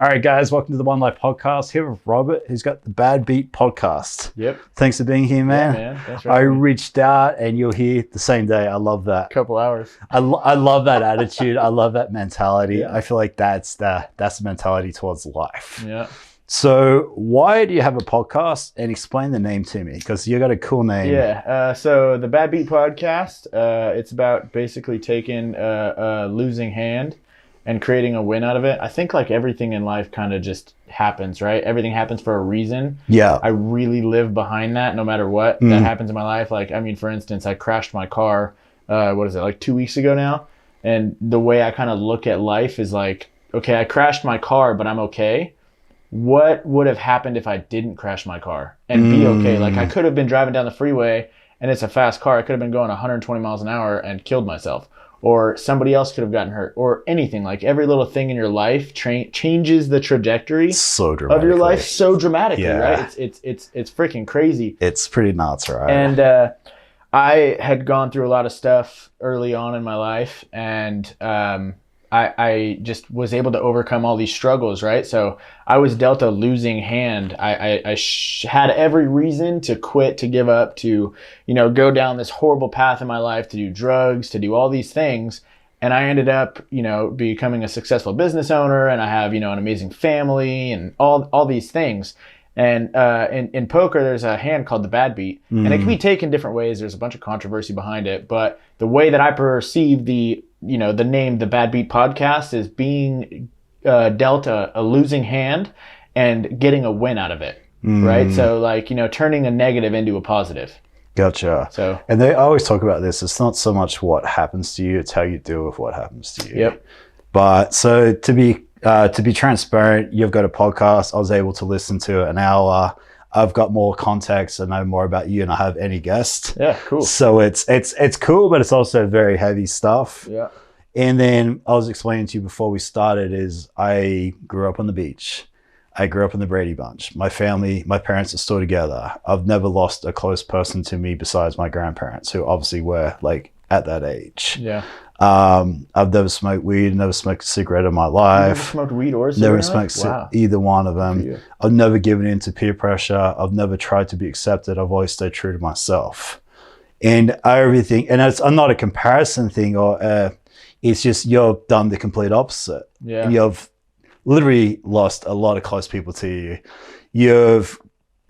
All right, guys, welcome to the Onelife Podcast. Here with Robert, who's got the Bad Beat Podcast. Yep. Thanks for being here, man. Yeah, man. Thanks for I having me. reached out and you're here the same day. I love that. Couple hours. I love that attitude. I love that mentality. Yeah. I feel like that's the mentality towards life. Yeah. So why do you have a podcast? And explain the name to me, because you got a cool name. Yeah. So the Bad Beat Podcast, it's about basically taking a losing hand and creating a win out of it. I think like everything in life kind of just happens, right? Everything happens for a reason. Yeah. I really live behind that no matter what that happens in my life. Like, I mean, for instance, I crashed my car, like 2 weeks ago now? And the way I kind of look at life is like, okay, I crashed my car, but I'm okay. What would have happened if I didn't crash my car and be okay? Like, I could have been driving down the freeway and it's a fast car. I could have been going 120 miles an hour and killed myself. Or somebody else could have gotten hurt, or anything. Like, every little thing in your life changes the trajectory of your life so dramatically, right? It's freaking crazy. It's pretty nuts, right? And I had gone through a lot of stuff early on in my life, and I just was able to overcome all these struggles, right? So I was dealt a losing hand. I had every reason to quit, to give up, to, go down this horrible path in my life, to do drugs, to do all these things. And I ended up, becoming a successful business owner, and I have, an amazing family and all these things. And in poker, there's a hand called the bad beat, and it can be taken different ways. There's a bunch of controversy behind it, but the way that I perceive the name, the Bad Beat Podcast, is being dealt a losing hand and getting a win out of it, right? So like, turning a negative into a positive. Gotcha. So, and they always talk about this. It's not so much what happens to you, it's how you deal with what happens to you. Yep. But so to be transparent, you've got a podcast. I was able to listen to an hour. I've got more context and know more about you than I have any guest. Yeah, cool. So it's cool, but it's also very heavy stuff. Yeah. And then I was explaining to you before we started is I grew up on the beach. I grew up in the Brady Bunch. My family, my parents are still together. I've never lost a close person to me besides my grandparents, who obviously were like at that age. Yeah. I've never smoked weed, never smoked a cigarette in my life. You never smoked weed or cigarette? Never smoked either one of them. I've never given in to peer pressure. I've never tried to be accepted. I've always stayed true to myself. And everything, and I'm not a comparison thing, or it's just you've done the complete opposite. Yeah. And you've literally lost a lot of close people to you. You've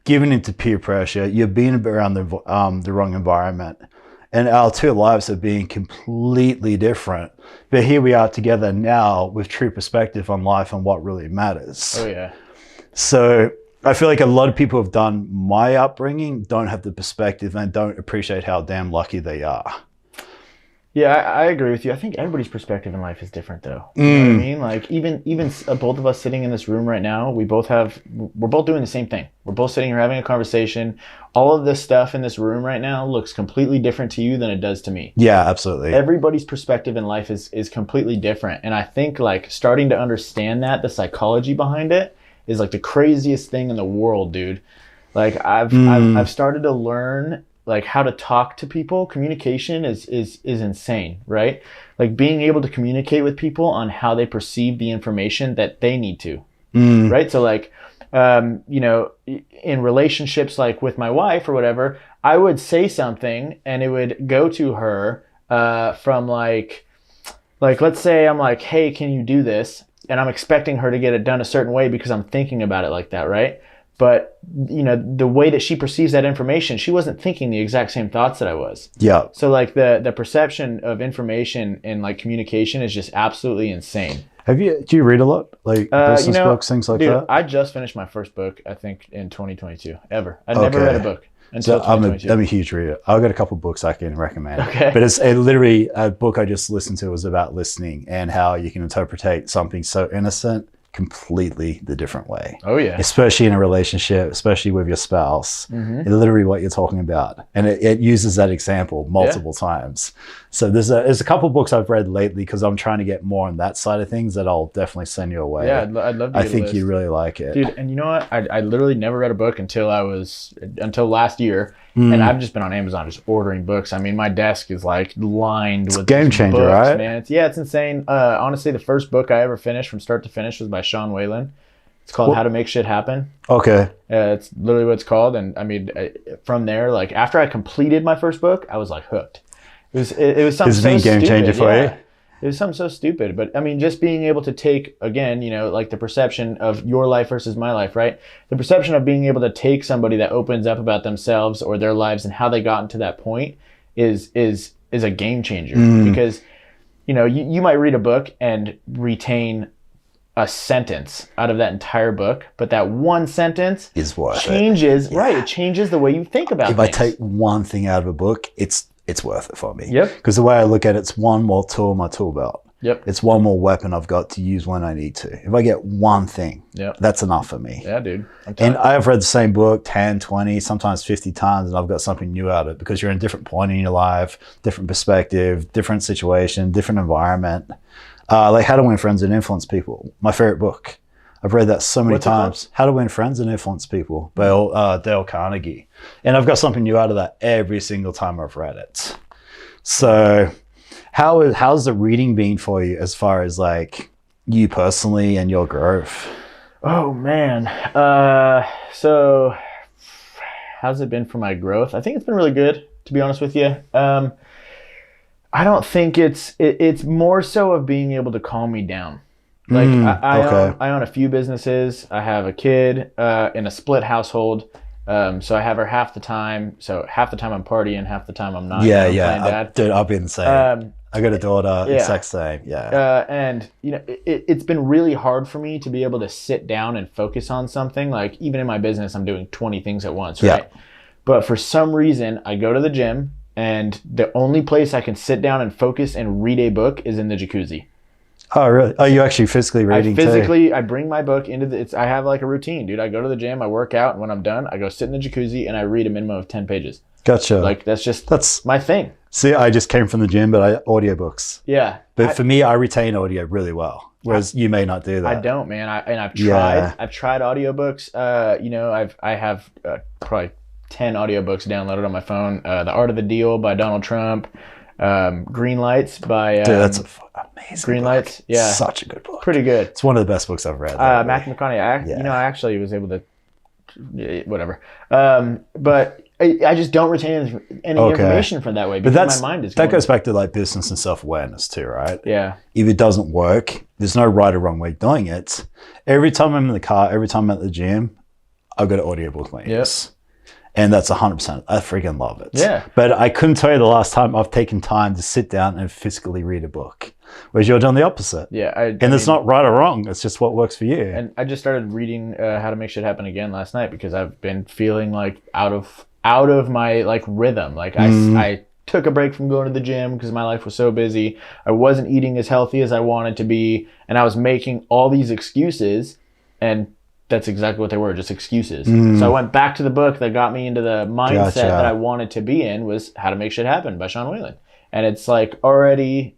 given into peer pressure. You've been around the wrong environment. And our two lives have been completely different. But here we are together now with true perspective on life and what really matters. Oh, yeah. So I feel like a lot of people who've done my upbringing don't have the perspective and don't appreciate how damn lucky they are. Yeah, I agree with you. I think everybody's perspective in life is different, though. You know what I mean? Like, even both of us sitting in this room right now, we're both doing the same thing. We're both sitting here having a conversation. All of this stuff in this room right now looks completely different to you than it does to me. Yeah, absolutely. Everybody's perspective in life is completely different. And I think like starting to understand that, the psychology behind it, is like the craziest thing in the world, dude. Like I've started to learn like how to talk to people. Communication is insane, right? Like being able to communicate with people on how they perceive the information that they need to, right? So like, in relationships, like with my wife or whatever, I would say something and it would go to her from like, let's say I'm like, hey, can you do this? And I'm expecting her to get it done a certain way because I'm thinking about it like that, right? But, the way that she perceives that information, she wasn't thinking the exact same thoughts that I was. Yeah. So like the perception of information and like communication is just absolutely insane. Do you read a lot? Like business books, things like that? I just finished my first book, I think, in 2022, ever. I'd never read a book until 2022. I'm a huge reader. I've got a couple of books I can recommend. Okay. But it's literally a book I just listened to was about listening and how you can interpret something so innocent completely the different way. Oh yeah. Especially in a relationship, especially with your spouse. It's literally what you're talking about. And it uses that example multiple times. So there's a couple books I've read lately because I'm trying to get more on that side of things that I'll definitely send you away. Yeah, I'd love to. I think you really like it. Dude, and you know what? I literally never read a book until last year. And I've just been on Amazon just ordering books. I mean, my desk is like lined with game changer, books, right? Man. It's insane. Honestly, the first book I ever finished from start to finish was by Sean Whalen. It's called How to Make Shit Happen. Okay. It's literally what it's called. And I mean, from there, like after I completed my first book, I was like hooked. It was something It's been a game changer for you. It was something so stupid. But I mean, just being able to take, again, you know, like the perception of your life versus my life, right? The perception of being able to take somebody that opens up about themselves or their lives and how they got to that point is a game changer. Because, you know, you might read a book and retain a sentence out of that entire book, but that one sentence is worth changes, right? It changes the way you think about things. If I take one thing out of a book, it's worth it for me. Yep. Because the way I look at it, it's one more tool in my tool belt. Yep. It's one more weapon I've got to use when I need to. If I get one thing, that's enough for me. Yeah, dude. And I've read the same book 10, 20, sometimes 50 times, and I've got something new out of it because you're in a different point in your life, different perspective, different situation, different environment. Like How to Win Friends and Influence People, my favorite book. I've read that so many times. How to Win Friends and Influence People by Dale Carnegie. And I've got something new out of that every single time I've read it. So how's the reading been for you as far as like you personally and your growth? Oh, man. So how's it been for my growth? I think it's been really good, to be honest with you. I don't think it's more so of being able to calm me down. Like I own a few businesses. I have a kid in a split household. So I have her half the time. So half the time I'm partying, half the time I'm not. Dude, I've been the same. I got a daughter, exact same. Yeah. And you know, it's been really hard for me to be able to sit down and focus on something. Like even in my business, I'm doing 20 things at once, right? Yeah. But for some reason, I go to the gym, and the only place I can sit down and focus and read a book is in the jacuzzi. Oh, really? Oh, you actually physically reading too? I bring my book into I have like a routine, dude. I go to the gym, I work out, and when I'm done, I go sit in the jacuzzi and I read a minimum of 10 pages. Gotcha. Like that's my thing. See, I just came from the gym, but audiobooks. Yeah. But for me, I retain audio really well, whereas you may not do that. I don't, man. I've tried. I've tried audiobooks. You know, I have probably 10 audiobooks downloaded on my phone. The Art of the Deal by Donald Trump. Green Lights by dude, that's amazing. Green book. Lights, yeah, such a good book. Pretty good. It's one of the best books I've read. Matthew McConaughey. You know, I actually was able to, whatever. But I just don't retain any information from that way because my mind is. That goes back to like business and self-awareness too, right? Yeah. If it doesn't work, there's no right or wrong way of doing it. Every time I'm in the car, every time I'm at the gym, I've got an audiobook playing. Yes. And that's 100%. I freaking love it. Yeah. But I couldn't tell you the last time I've taken time to sit down and physically read a book. Whereas you're doing the opposite. Yeah. It's not right or wrong. It's just what works for you. And I just started reading How to Make Shit Happen again last night because I've been feeling like out of my like rhythm. Like I took a break from going to the gym because my life was so busy. I wasn't eating as healthy as I wanted to be. And I was making all these excuses, and that's exactly what they were, just excuses. So I went back to the book that got me into the mindset that I wanted to be in, was How to Make Shit Happen by Sean Whalen. And it's like already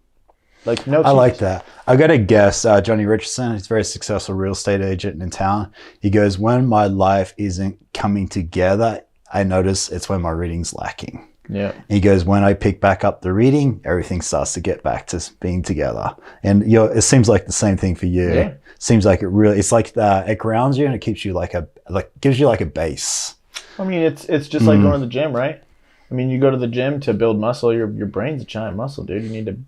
like no excuses. I like that. I got a guest, Johnny Richardson. He's a very successful real estate agent in town. He goes, when my life isn't coming together, I notice it's when my reading's lacking. Yeah. He goes, when I pick back up the reading, everything starts to get back to being together. And it seems like the same thing for you. Yeah. Seems like it's like it grounds you and it keeps you gives you like a base. I mean, it's just like going to the gym, right? I mean, you go to the gym to build muscle. Your brain's a giant muscle, dude. You need to.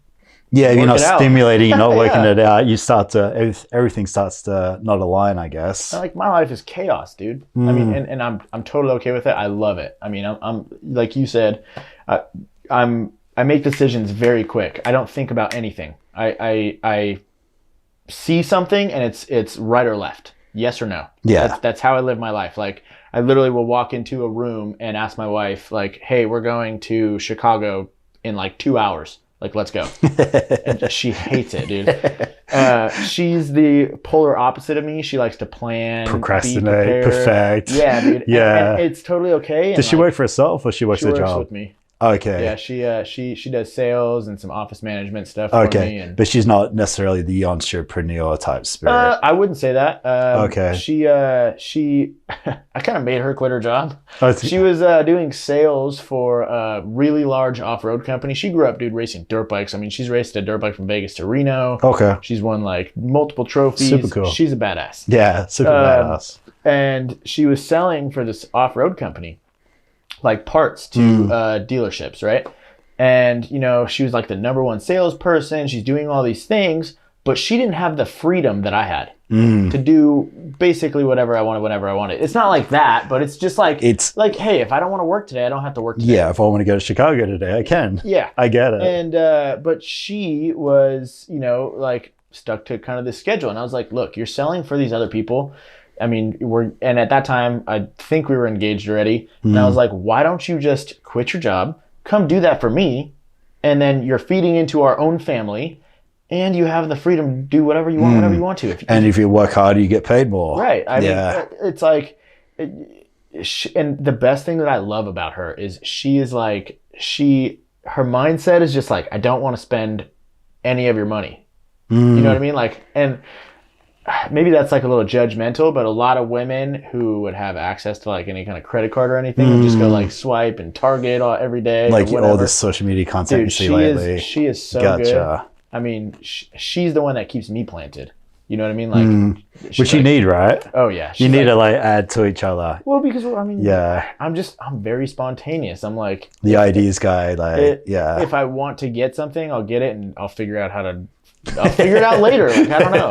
Yeah, you're not stimulating, you're not working it out. You start to everything starts to not align, I guess. Like my life is chaos, dude. I mean, and I'm totally okay with it. I love it. I mean, I'm like you said, I make decisions very quick. I don't think about anything. I see something and it's right or left, yes or no. Yeah, that's how I live my life. Like I literally will walk into a room and ask my wife, like, "Hey, we're going to Chicago in like 2 hours. Like, let's go." And she hates it, dude. She's the polar opposite of me. She likes to plan, procrastinate, perfect. Yeah, dude. Yeah, and it's totally okay. Does she work for herself or she works a job? She works with me. Okay. Yeah, she does sales and some office management stuff for me. And but she's not necessarily the entrepreneur type spirit. I wouldn't say that. Okay. She I kind of made her quit her job. Oh, She was doing sales for a really large off-road company. She grew up, dude, racing dirt bikes. I mean, she's raced a dirt bike from Vegas to Reno. Okay. She's won like multiple trophies. Super cool. She's a badass. Yeah, super badass. And she was selling for this off-road company, like parts to dealerships, right? And, you know, she was like the number one salesperson. She's doing all these things, but she didn't have the freedom that I had to do basically whatever I wanted, whenever I wanted. It's not like that, but it's just like, hey, if I don't want to work today, I don't have to work today. Yeah, if I want to go to Chicago today, I can. Yeah. I get it. And, but she was, you know, like stuck to kind of this schedule. And I was like, look, you're selling for these other people. I mean, and at that time, I think we were engaged already. And I was like, why don't you just quit your job, come do that for me, and then you're feeding into our own family, and you have the freedom to do whatever you want, whenever you want to. If you work harder, you get paid more. Right. I mean, it's like, and the best thing that I love about her is she is like, her mindset is just like, I don't want to spend any of your money. You know what I mean? Like, and maybe that's like a little judgmental, but a lot of women who would have access to like any kind of credit card or anything would just go like swipe and Target every day. Like all this social media content Dude, you see lately. She is so good. I mean, she's the one that keeps me planted. You know what I mean? Like, which you need, right? Oh yeah. You need to like add to each other. Well, because I mean, yeah, I'm very spontaneous. I'm like the ideas guy. Like, if I want to get something, I'll get it, and I'll figure out how to. I'll figure it out later. Like, I don't know.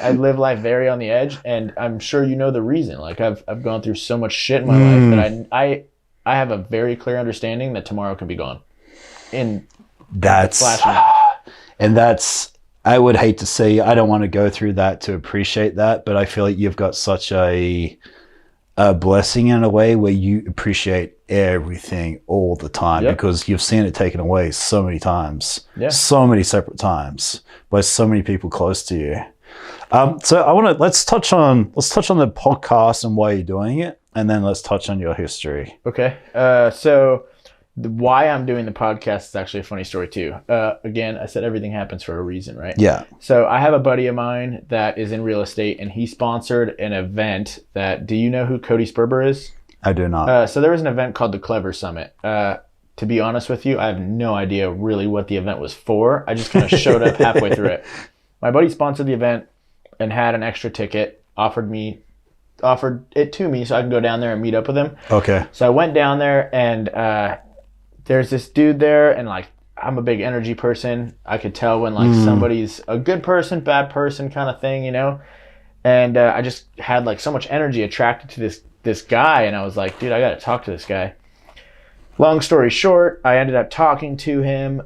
I live life very on the edge, and I'm sure you know the reason. Like I've gone through so much shit in my life that I have a very clear understanding that tomorrow can be gone. I would hate to see. I don't want to go through that to appreciate that, but I feel like you've got such a blessing in a way where you appreciate everything all the time because you've seen it taken away so many times, so many separate times by so many people close to you. So let's touch on the podcast and why you're doing it, and then let's touch on your history. Okay. So why I'm doing the podcast is actually a funny story too. Again, I said everything happens for a reason, right? Yeah. So I have a buddy of mine that is in real estate, and he sponsored an event do you know who Cody Sperber is? I do not. So there was an event called the Clever Summit. To be honest with you, I have no idea really what the event was for. I just kind of showed up halfway through it. My buddy sponsored the event and had an extra ticket, offered it to me so I can go down there and meet up with him. Okay. So I went down there, and there's this dude there, and like I'm a big energy person. I could tell when like somebody's a good person, bad person kind of thing, you know? And I just had like so much energy attracted to this guy, and I was like, dude, I got to talk to this guy. Long story short, I ended up talking to him.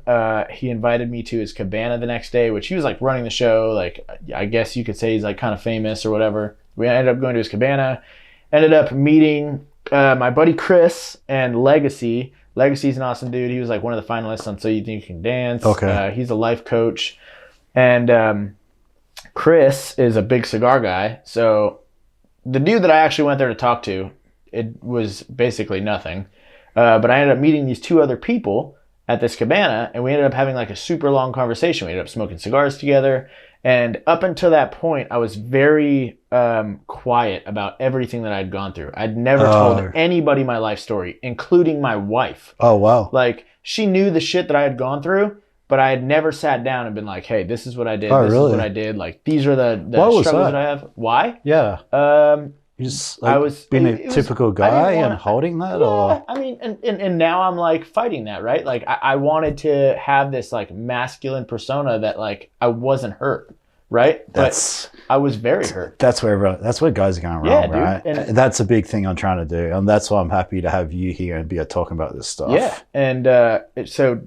He invited me to his cabana the next day, which he was like running the show. Like, I guess you could say he's like kind of famous or whatever. We ended up going to his cabana, ended up meeting my buddy Chris and Legacy. Legacy's an awesome dude. He was like one of the finalists on So You Think You Can Dance. Okay. He's a life coach. And Chris is a big cigar guy. So the dude that I actually went there to talk to, it was basically nothing. But I ended up meeting these two other people at this cabana, and we ended up having like a super long conversation. We ended up smoking cigars together. And up until that point, I was very quiet about everything that I'd gone through. I'd never told anybody my life story, including my wife. Oh, wow. Like, she knew the shit that I had gone through, but I had never sat down and been like, hey, this is what I did. This is what I did. Like, these are the struggles that I have. Why? Yeah. You just like, I was being a typical guy and holding that? Yeah, or? I mean, and now I'm like fighting that, right? Like I wanted to have this like masculine persona that like I wasn't hurt, right? But I was very hurt. That's where guys are going wrong, right? And that's a big thing I'm trying to do. And that's why I'm happy to have you here and be talking about this stuff. Yeah. And so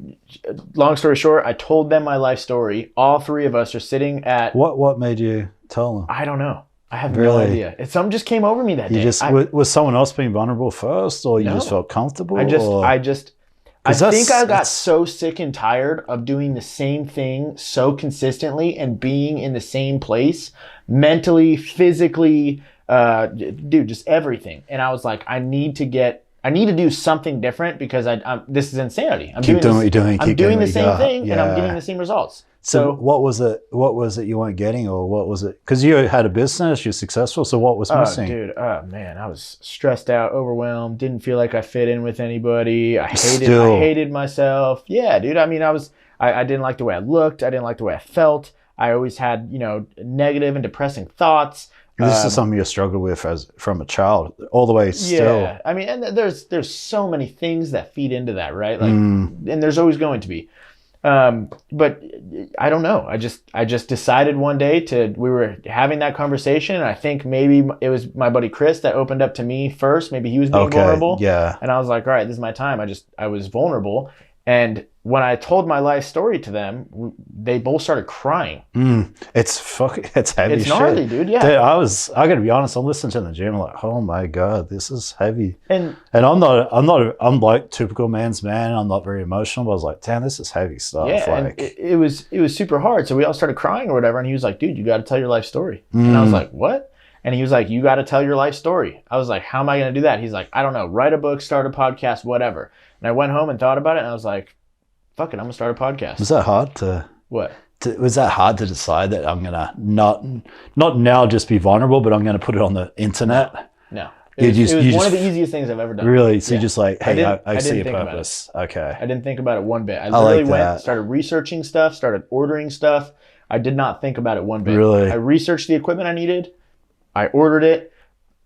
long story short, I told them my life story. All three of us are sitting at... What made you tell them? I don't know. I have no idea. Something just came over me that day. Was someone else being vulnerable first, or you just felt comfortable? I think I got so sick and tired of doing the same thing so consistently and being in the same place, mentally, physically, dude, just everything. And I was like, I need to I need to do something different because this is insanity. Keep doing what you're doing. I'm doing the same thing and I'm getting the same results. So what was it? What was it you weren't getting, or what was it? Because you had a business, you're successful. So what was missing? Dude, man, I was stressed out, overwhelmed. Didn't feel like I fit in with anybody. I hated myself. Yeah, dude. I mean, I didn't like the way I looked. I didn't like the way I felt. I always had, negative and depressing thoughts. This is something you struggled with from a child, all the way still. Yeah, I mean, and there's so many things that feed into that, right? Like, and there's always going to be. But I don't know. I just decided one day we were having that conversation. And I think maybe it was my buddy Chris that opened up to me first. Maybe he was being vulnerable. Yeah. And I was like, all right, this is my time. I was vulnerable. And when I told my life story to them, they both started crying. It's heavy. It's gnarly, dude. Yeah. Dude, I gotta be honest. I'm listening to the gym, I'm like, oh my God, this is heavy. And I'm like typical man's man. I'm not very emotional, but I was like, damn, this is heavy stuff. Yeah. Like, and it was super hard. So we all started crying or whatever. And he was like, dude, you got to tell your life story. And I was like, what? And he was like, you got to tell your life story. I was like, how am I going to do that? He's like, I don't know, write a book, start a podcast, whatever. And I went home and thought about it. And I was like, fuck it, I'm going to start a podcast. Was that hard to... What? Was that hard to decide that I'm going to not now just be vulnerable, but I'm going to put it on the internet? No. It was one of the easiest things I've ever done. Really? So you're just like, hey, I see a think purpose. Okay. I didn't think about it one bit. I literally started researching stuff, started ordering stuff. I did not think about it one bit. Really? I researched the equipment I needed. I ordered it.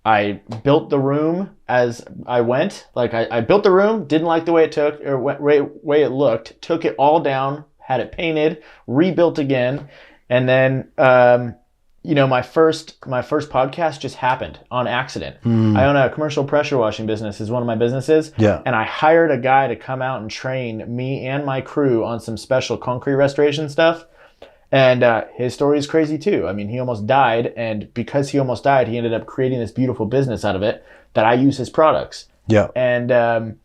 I built the room as I went. Like I built the room, didn't like the way way it looked, took it all down, had it painted, rebuilt again, and then my first podcast just happened on accident. I own a commercial pressure washing business, is one of my businesses. Yeah. And I hired a guy to come out and train me and my crew on some special concrete restoration stuff. And his story is crazy too. I mean, he almost died, and because he almost died, he ended up creating this beautiful business out of it that I use his products. Yeah. And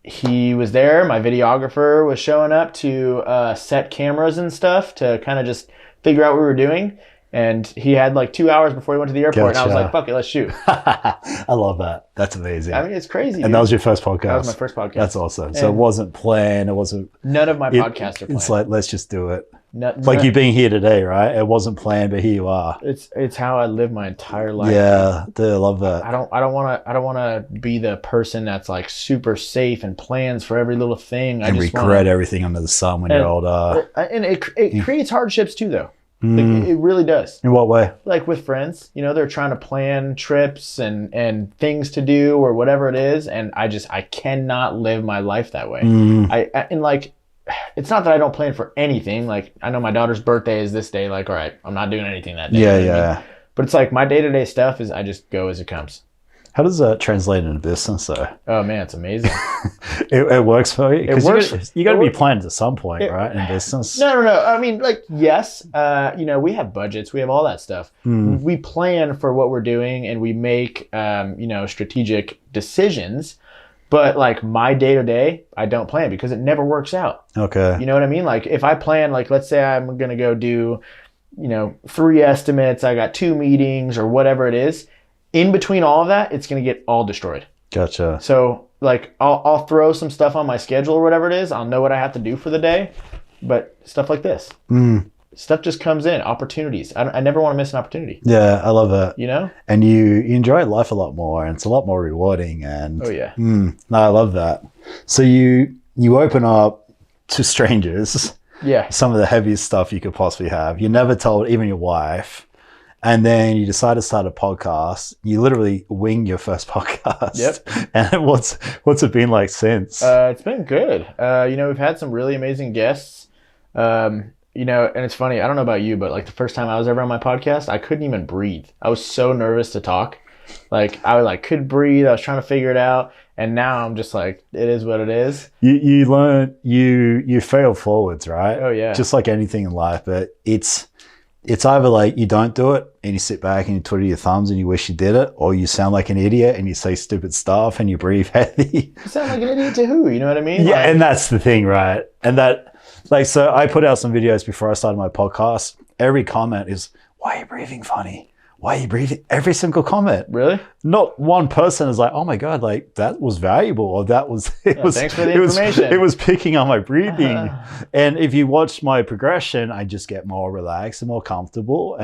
he was there. My videographer was showing up to set cameras and stuff to kind of just figure out what we were doing. And he had like 2 hours before he went to the airport. Gotcha. And I was like, fuck it, let's shoot. I love that. That's amazing. I mean, it's crazy. And that was your first podcast? That was my first podcast. That's awesome. So it wasn't planned. It wasn't... None of my podcasts are planned. It's like, let's just do it. Like you being here today, right? It wasn't planned, but here you are. It's how I live my entire life. Yeah, dude, I love that. I don't want to be the person that's like super safe and plans for every little thing. And I just regret everything under the sun when you're older. And it creates hardships too, though. Like, it really does. In what way? Like with friends, they're trying to plan trips and things to do or whatever it is, and I cannot live my life that way. It's not that I don't plan for anything. Like, I know my daughter's birthday is this day. Like, all right, I'm not doing anything that day. Yeah, you know what I yeah. mean? But it's like my day-to-day stuff is I just go as it comes. How does that translate into business, though? Oh, man, it's amazing. It works for you? It works. You got to be planned at some point, right, in business? No. I mean, like, yes. We have budgets. We have all that stuff. We plan for what we're doing, and we make, strategic decisions. But like my day-to-day, I don't plan because it never works out. Okay. You know what I mean? Like if I plan, like let's say I'm going to go do, 3 estimates, I got 2 meetings or whatever it is. In between all of that, it's going to get all destroyed. Gotcha. So like I'll throw some stuff on my schedule or whatever it is. I'll know what I have to do for the day. But stuff like this. Stuff just comes in, opportunities. I never want to miss an opportunity. Yeah, I love it. And you enjoy life a lot more, and it's a lot more rewarding. And oh yeah, no, I love that. So you open up to strangers. Yeah, some of the heaviest stuff you could possibly have. You never told even your wife, and then you decide to start a podcast. You literally wing your first podcast. Yep. And what's it been like since? It's been good. We've had some really amazing guests. And it's funny, I don't know about you, but like the first time I was ever on my podcast, I couldn't even breathe. I was so nervous to talk. Like I couldn't breathe. I was trying to figure it out. And now I'm just like, it is what it is. You learn, you fail forwards, right? Oh yeah. Just like anything in life, but it's either like you don't do it and you sit back and you twiddle your thumbs and you wish you did it, or you sound like an idiot and you say stupid stuff and you breathe heavy. You sound like an idiot to who? You know what I mean? Yeah, and that's the thing, right? And that, so I put out some videos before I started my podcast. Every comment is, why are you breathing funny? why are you reading every single comment? Really? Not one person is like, oh my God, like that was valuable, or that was, thanks for the information. It was picking on my breathing. And if you watch my progression, I just get more relaxed and more comfortable.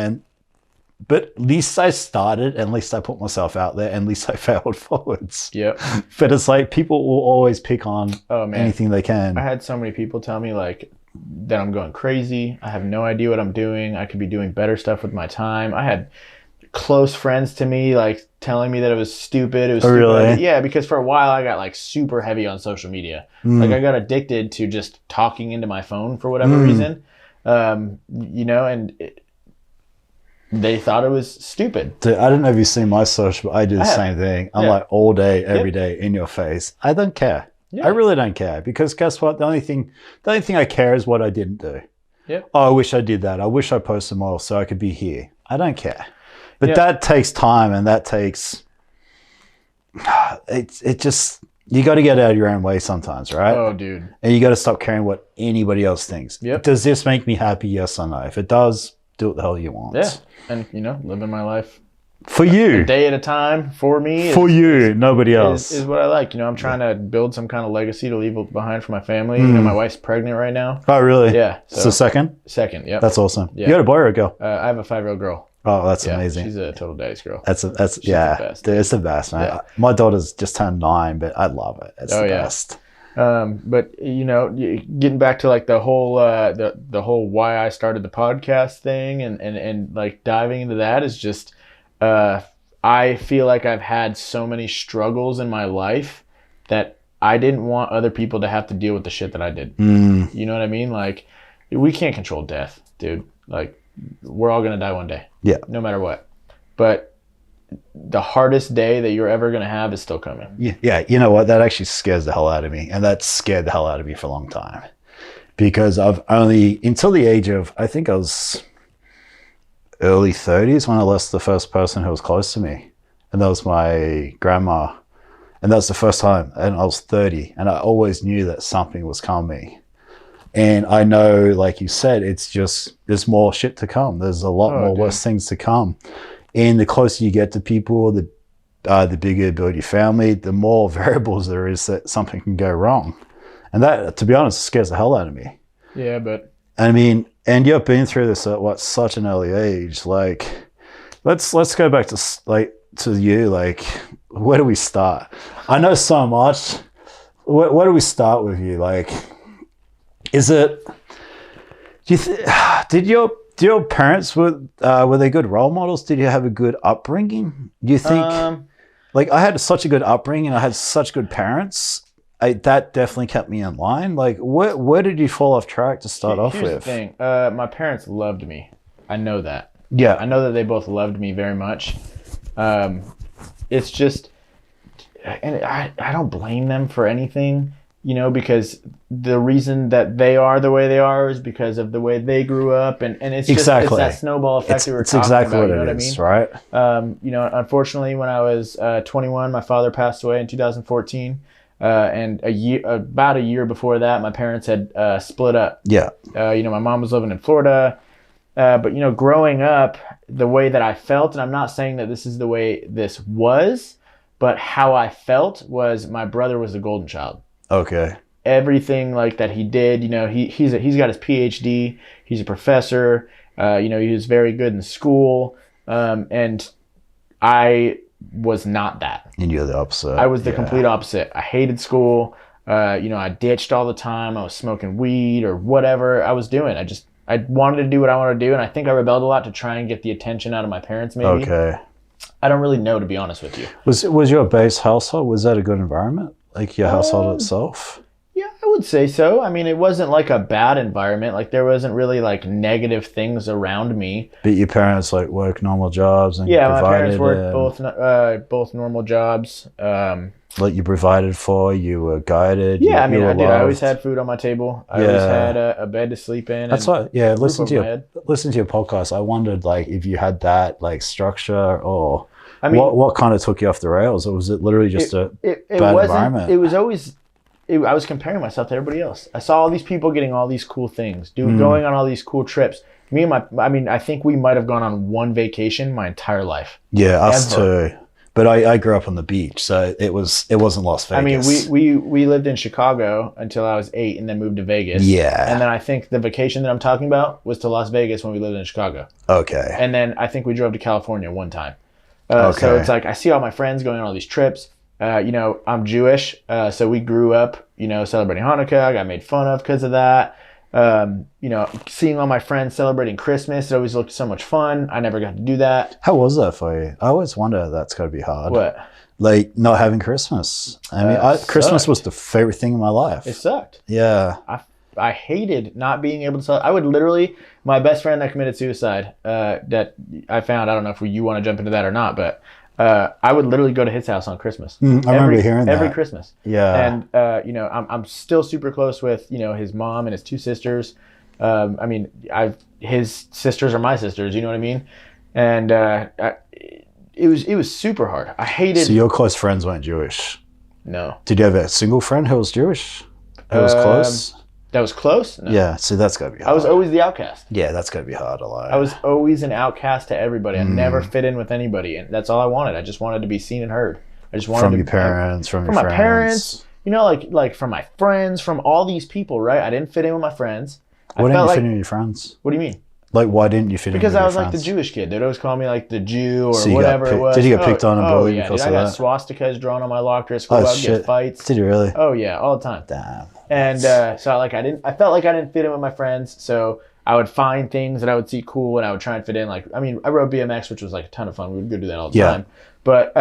But at least I started, and at least I put myself out there, and at least I failed forwards. Yep. But it's like people will always pick on anything they can. I had so many people tell me like that I'm going crazy. I have no idea what I'm doing. I could be doing better stuff with my time. I had close friends to me like telling me that it was stupid. It was stupid. Really? Yeah, because for a while I got like super heavy on social media. Like I got addicted to just talking into my phone for whatever reason. You know, and they thought it was stupid. Dude, I don't know if you've seen my social, but I do the same thing. I'm like all day, every day in your face. I don't care. I really don't care, because guess what? The only thing I care is what I didn't do. Yep. Oh, I wish I did that. I wish I posted more so I could be here. I don't care. But that takes time, and that takes, it just, you got to get out of your own way sometimes, right? Oh, dude. And you got to stop caring what anybody else thinks. Yep. Does this make me happy? Yes or no? If it does, do what the hell you want. Yeah. And, you know, living my life for you, a day at a time for me. Nobody else. Is what I like. You know, I'm trying to build some kind of legacy to leave behind for my family. You know, my wife's pregnant right now. Oh, really? Yeah. So second? Second, yep. That's awesome. Yeah. You got a boy or a girl? I have a 5-year-old girl. Oh, that's amazing. She's a total daddy's girl. She's the best. Dude, it's the best, man. Yeah. My daughter's just turned 9, but I love it. It's the best. But you know, getting back to like the whole the whole why I started the podcast thing and like diving into that is just I feel like I've had so many struggles in my life that I didn't want other people to have to deal with the shit that I did. You know what I mean? Like, we can't control death, dude. Like, we're all gonna die one day. Yeah. No matter what. But the hardest day that you're ever gonna have is still coming. Yeah. You know what? That actually scares the hell out of me, and that scared the hell out of me for a long time, because I've only until the age of, I think I was early 30s when I lost the first person who was close to me, and that was my grandma, and that was the first time, and I was 30, and I always knew that something was coming. And I know, like you said, it's just, there's more shit to come. There's a lot more worse things to come. And the closer you get to people, the bigger you build your family, the more variables there is that something can go wrong. And that, to be honest, scares the hell out of me. Yeah, but I mean, and you've been through this at such an early age. Like, let's go back to you. Like, where do we start? I know so much. Where do we start with you? Like, is it? Did your parents were they good role models? Did you have a good upbringing? Do you think? Like, I had such a good upbringing. I had such good parents. That definitely kept me in line. Like, where did you fall off track to start off with? Here's the thing. My parents loved me. I know that. Yeah. I know that they both loved me very much. It's just, and I don't blame them for anything, you know, because the reason that they are the way they are is because of the way they grew up, and it's just it's that snowball effect that we were talking exactly about. What you know it what is, I mean? right? You know, unfortunately, when I was 21, my father passed away in 2014. And about a year before that, my parents had split up. Yeah. You know, my mom was living in Florida. But, you know, growing up, the way that I felt, and I'm not saying that this is the way this was, but how I felt was my brother was the golden child. Okay. Everything like that he did, you know, he's got his PhD. He's a professor. You know, he was very good in school. And I was not that. And you're the opposite. I was the complete opposite. I hated school. You know, I ditched all the time. I was smoking weed or whatever I was doing. I wanted to do what I wanted to do, and I think I rebelled a lot to try and get the attention out of my parents, maybe. Okay. I don't really know, to be honest with you. Was your base household, was that a good environment? Like your household itself? Yeah, I would say so. I mean, it wasn't like a bad environment. Like, there wasn't really like negative things around me. But your parents like work normal jobs and my parents worked both normal jobs. Like, you provided for, you were guided. Yeah, I mean, I did. I always had food on my table. I always had a bed to sleep in. That's why. Yeah, listen to your podcast. I wondered, like, if you had that like structure, or I mean, what kind of took you off the rails, or was it literally just a bad environment? It was always. I was comparing myself to everybody else. I saw all these people getting all these cool things, going on all these cool trips. I think we might have gone on one vacation my entire life. Yeah, us too. But I grew up on the beach, so it wasn't Las Vegas. I mean, we lived in Chicago until I was 8 and then moved to Vegas. Yeah. And then I think the vacation that I'm talking about was to Las Vegas when we lived in Chicago. Okay. And then I think we drove to California one time. Okay. So it's like I see all my friends going on all these trips. I'm Jewish, so we grew up, celebrating Hanukkah. I got made fun of because of that. Seeing all my friends celebrating Christmas, it always looked so much fun. I never got to do that. How was that for you? I always wonder that's got to be hard. What? Like not having Christmas. I mean, Christmas was the favorite thing in my life. It sucked. Yeah. I hated not being able to celebrate. I would literally, my best friend that committed suicide, that I found, I don't know if you want to jump into that or not, but I would literally go to his house on Christmas. I remember hearing that. Every Christmas. Yeah. And, I'm still super close with, his mom and his 2 sisters. His sisters are my sisters, you know what I mean? And it was super hard. I hated... So your close friends weren't Jewish? No. Did you have a single friend who was Jewish? Who was close? That was close? No. Yeah, so that's got to be hard. I was always the outcast. Yeah, that's got to be hard a lot. I was always an outcast to everybody. I never fit in with anybody, and that's all I wanted. I just wanted to be seen and heard. I just wanted from to, your parents, from your friends. my parents, like from my friends, from all these people, right? I didn't fit in with my friends. Why didn't you fit in with your friends? What do you mean? Like, why didn't you fit in with your friends? Because I was like the Jewish kid. They'd always call me like the Jew or whatever it was. Did you get picked on and bullied because of that? I got swastikas drawn on my locker at school. I'd get fights. Did you really? Oh yeah, all the time. Damn. And so I felt like I didn't fit in with my friends. So I would find things that I would see cool and I would try and fit in. Like, I rode BMX, which was like a ton of fun. We would go do that all the time. But,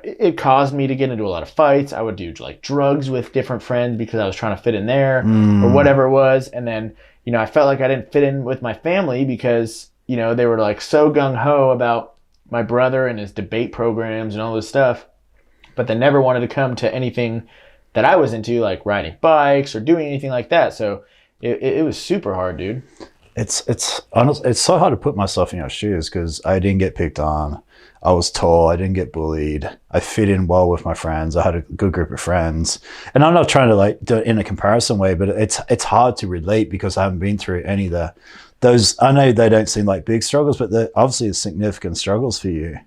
it caused me to get into a lot of fights. I would do like drugs with different friends because I was trying to fit in there or whatever it was. And then, I felt like I didn't fit in with my family because, they were like so gung-ho about my brother and his debate programs and all this stuff. But they never wanted to come to anything that I was into, like riding bikes or doing anything like that. So it was super hard, dude. It's honestly, it's so hard to put myself in your shoes because I didn't get picked on. I was tall. I didn't get bullied. I fit in well with my friends. I had a good group of friends. And I'm not trying to like do it in a comparison way, but it's hard to relate because I haven't been through any of those. I know they don't seem like big struggles, but they're obviously significant struggles for you.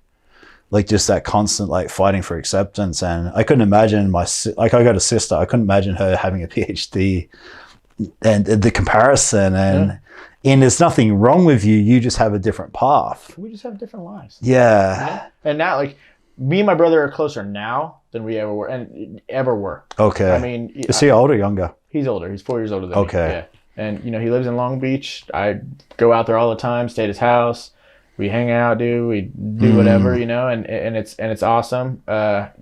Like just that constant like fighting for acceptance. And I couldn't imagine I got a sister. I couldn't imagine her having a PhD and the comparison and there's nothing wrong with you. You just have a different path. We just have different lives. Yeah. And now like me and my brother are closer now than we ever were. Okay. I mean, is he older or younger? He's older. He's 4 years older than me. Okay. Yeah. And he lives in Long Beach. I go out there all the time, stay at his house. We hang out, we do whatever, and it's awesome. My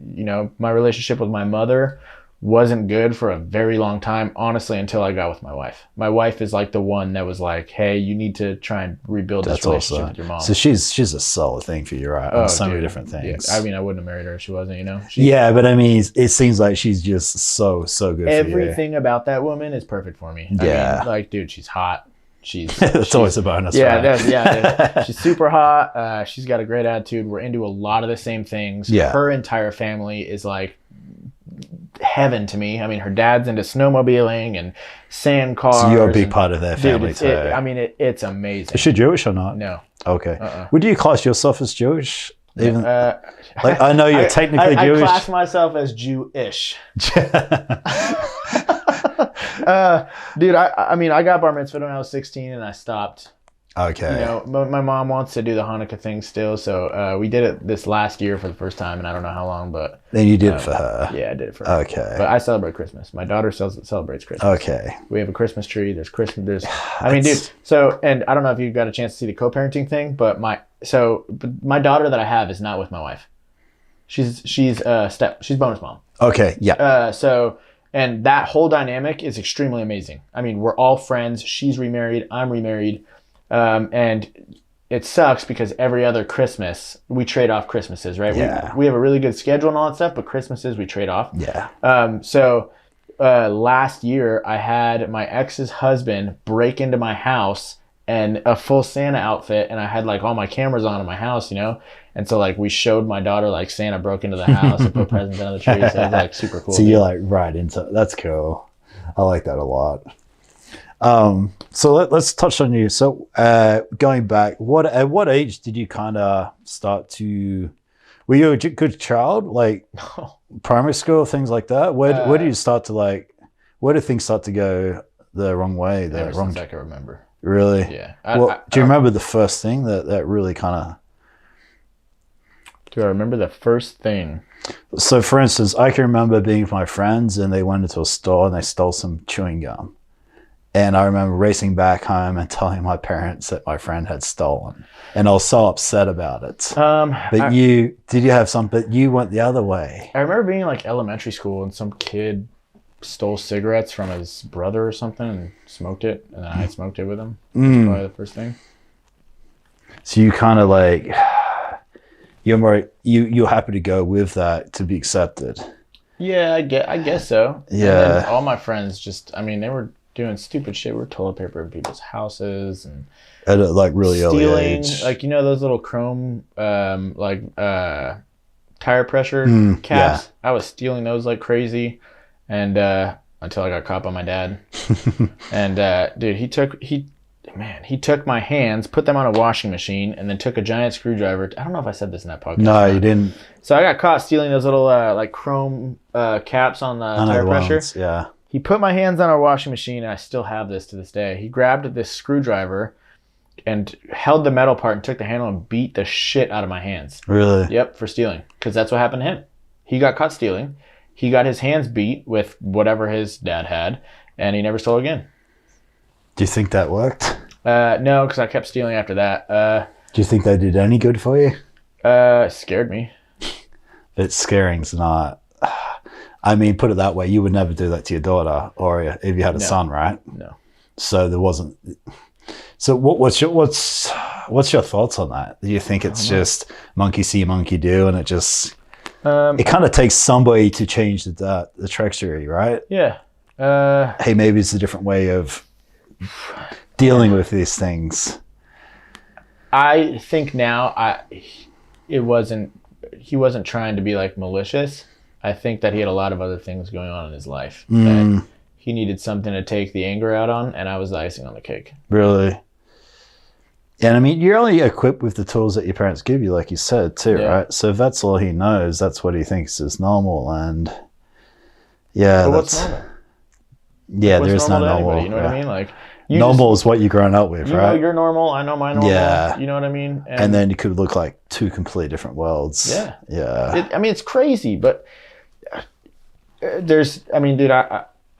relationship with my mother wasn't good for a very long time, honestly, until I got with my wife. My wife is like the one that was like, hey, you need to try and rebuild this relationship with your mom. So she's a solid thing for you, right? On so many different things. Yeah. I wouldn't have married her if she wasn't, Yeah, but I mean, it seems like she's just so good for you. Everything about that woman is perfect for me. Yeah. I mean, dude, she's hot. It's always a bonus. Yeah, she's super hot. She's got a great attitude. We're into a lot of the same things. Yeah. Her entire family is like heaven to me. I mean, her dad's into snowmobiling and sand cars. So you're a big part of their family too. It's amazing. Is she Jewish or not? No. Okay. Would you class yourself as Jewish? Even like I know you're technically Jewish. I class myself as Jewish. Dude, I got bar mitzvah when I was 16 and I stopped. Okay. My mom wants to do the Hanukkah thing still, so we did it this last year for the first time, and I don't know how long, but... Then you did it for her? Yeah, I did it for her. Okay. But I celebrate Christmas. My daughter celebrates Christmas. Okay. We have a Christmas tree. There's Christmas. Dude, so, and I don't know if you got a chance to see the co-parenting thing, but my daughter that I have is not with my wife. She's bonus mom. Okay, yeah. And that whole dynamic is extremely amazing. I mean, we're all friends. She's remarried. I'm remarried. And it sucks because every other Christmas, we trade off Christmases, right? Yeah. We have a really good schedule and all that stuff, but Christmases we trade off. Yeah. Last year, I had my ex's husband break into my house and a full Santa outfit, and I had like all my cameras on in my house, And so like we showed my daughter like Santa broke into the house and put presents under the tree. So it was like super cool. So you're like right into that's cool. I like that a lot. So let's touch on you. So going back, at what age did you kind of start to? Were you a good child, like primary school, things like that? Where do you start to like? Where do things start to go the wrong way? Ever since I can remember. Really? Yeah. Do you remember the first thing that really kind of? Do I remember the first thing? So, for instance, I can remember being with my friends and they went into a store and they stole some chewing gum. And I remember racing back home and telling my parents that my friend had stolen. And I was so upset about it. But you went the other way. I remember being in like elementary school and some kid stole cigarettes from his brother or something and smoked it. And then I smoked it with him. That's probably the first thing. So you kind of like, you're happy to go with that to be accepted. Yeah, I guess so. Yeah. And all my friends they were doing stupid shit. We were toilet paper in people's houses and at a like really early age. Like, you know, those little chrome, tire pressure caps. Yeah. I was stealing those like crazy. And, until I got caught by my dad. And, dude, he took my hands, put them on a washing machine, and then took a giant screwdriver. I don't know if I said this in that podcast. No, you didn't. So I got caught stealing those little like chrome caps on the tire pressure. Yeah. He put my hands on a washing machine, and I still have this to this day. He grabbed this screwdriver and held the metal part and took the handle and beat the shit out of my hands. Really? Yep, for stealing. Because that's what happened to him. He got caught stealing. He got his hands beat with whatever his dad had, and he never stole again. Do you think that worked? No, because I kept stealing after that. Do you think they did any good for you? Scared me. But scaring's not. I mean, put it that way, you would never do that to your daughter, or if you had a son, right? No. So there wasn't. So what's your thoughts on that? Do you think it's just monkey see, monkey do, and it just it kind of takes somebody to change the trajectory, right? Yeah. Hey, maybe it's a different way of dealing with these things. I think now he wasn't trying to be like malicious. I think that he had a lot of other things going on in his life that he needed something to take the anger out on, and I was the icing on the cake. Really? And I mean, you're only equipped with the tools that your parents give you, like you said, too, right? So if that's all he knows, that's what he thinks is normal. And yeah, but what's normal? Yeah, what's there's no normal. Anybody, you know what I mean? Like, normal is what you're growing up with, right? You know you're normal. I know my normal. Yeah. You know what I mean? And then you could look like two completely different worlds. Yeah. Yeah. It's crazy, but dude,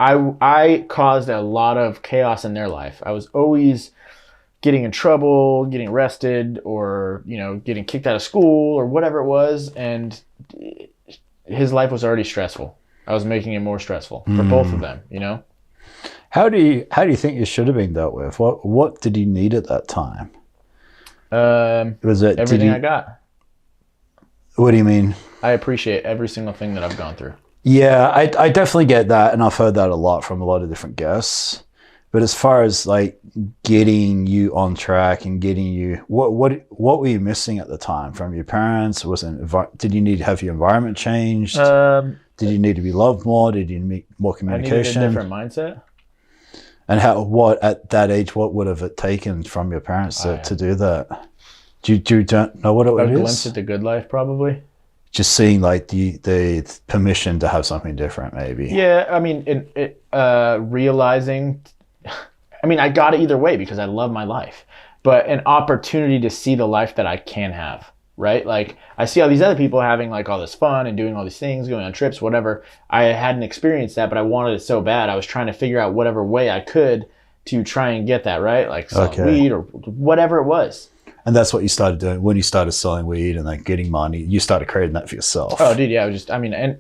I caused a lot of chaos in their life. I was always getting in trouble, getting arrested, or, you know, getting kicked out of school or whatever it was. And his life was already stressful. I was making it more stressful for both of them, you know? How do you think it should have been dealt with? What did you need at that time? Was it everything I got? What do you mean? I appreciate every single thing that I've gone through. Yeah, I definitely get that, and I've heard that a lot from a lot of different guests. But as far as like getting you on track and getting you, what were you missing at the time from your parents? Did you need to have your environment changed? Did you need to be loved more? Did you need more communication? I needed a different mindset. And at that age, what would have it taken from your parents to do that? Do you don't know what it is? A glimpse at the good life, probably. Just seeing like the permission to have something different, maybe. Yeah, I mean, realizing. I mean, I got it either way because I love my life, but an opportunity to see the life that I can have, right? Like, I see all these other people having like all this fun and doing all these things, going on trips, whatever. I hadn't experienced that, but I wanted it so bad. I was trying to figure out whatever way I could to try and get that, right? Like selling weed or whatever it was. And that's what you started doing when you started selling weed and like getting money. You started creating that for yourself. Oh, dude, yeah.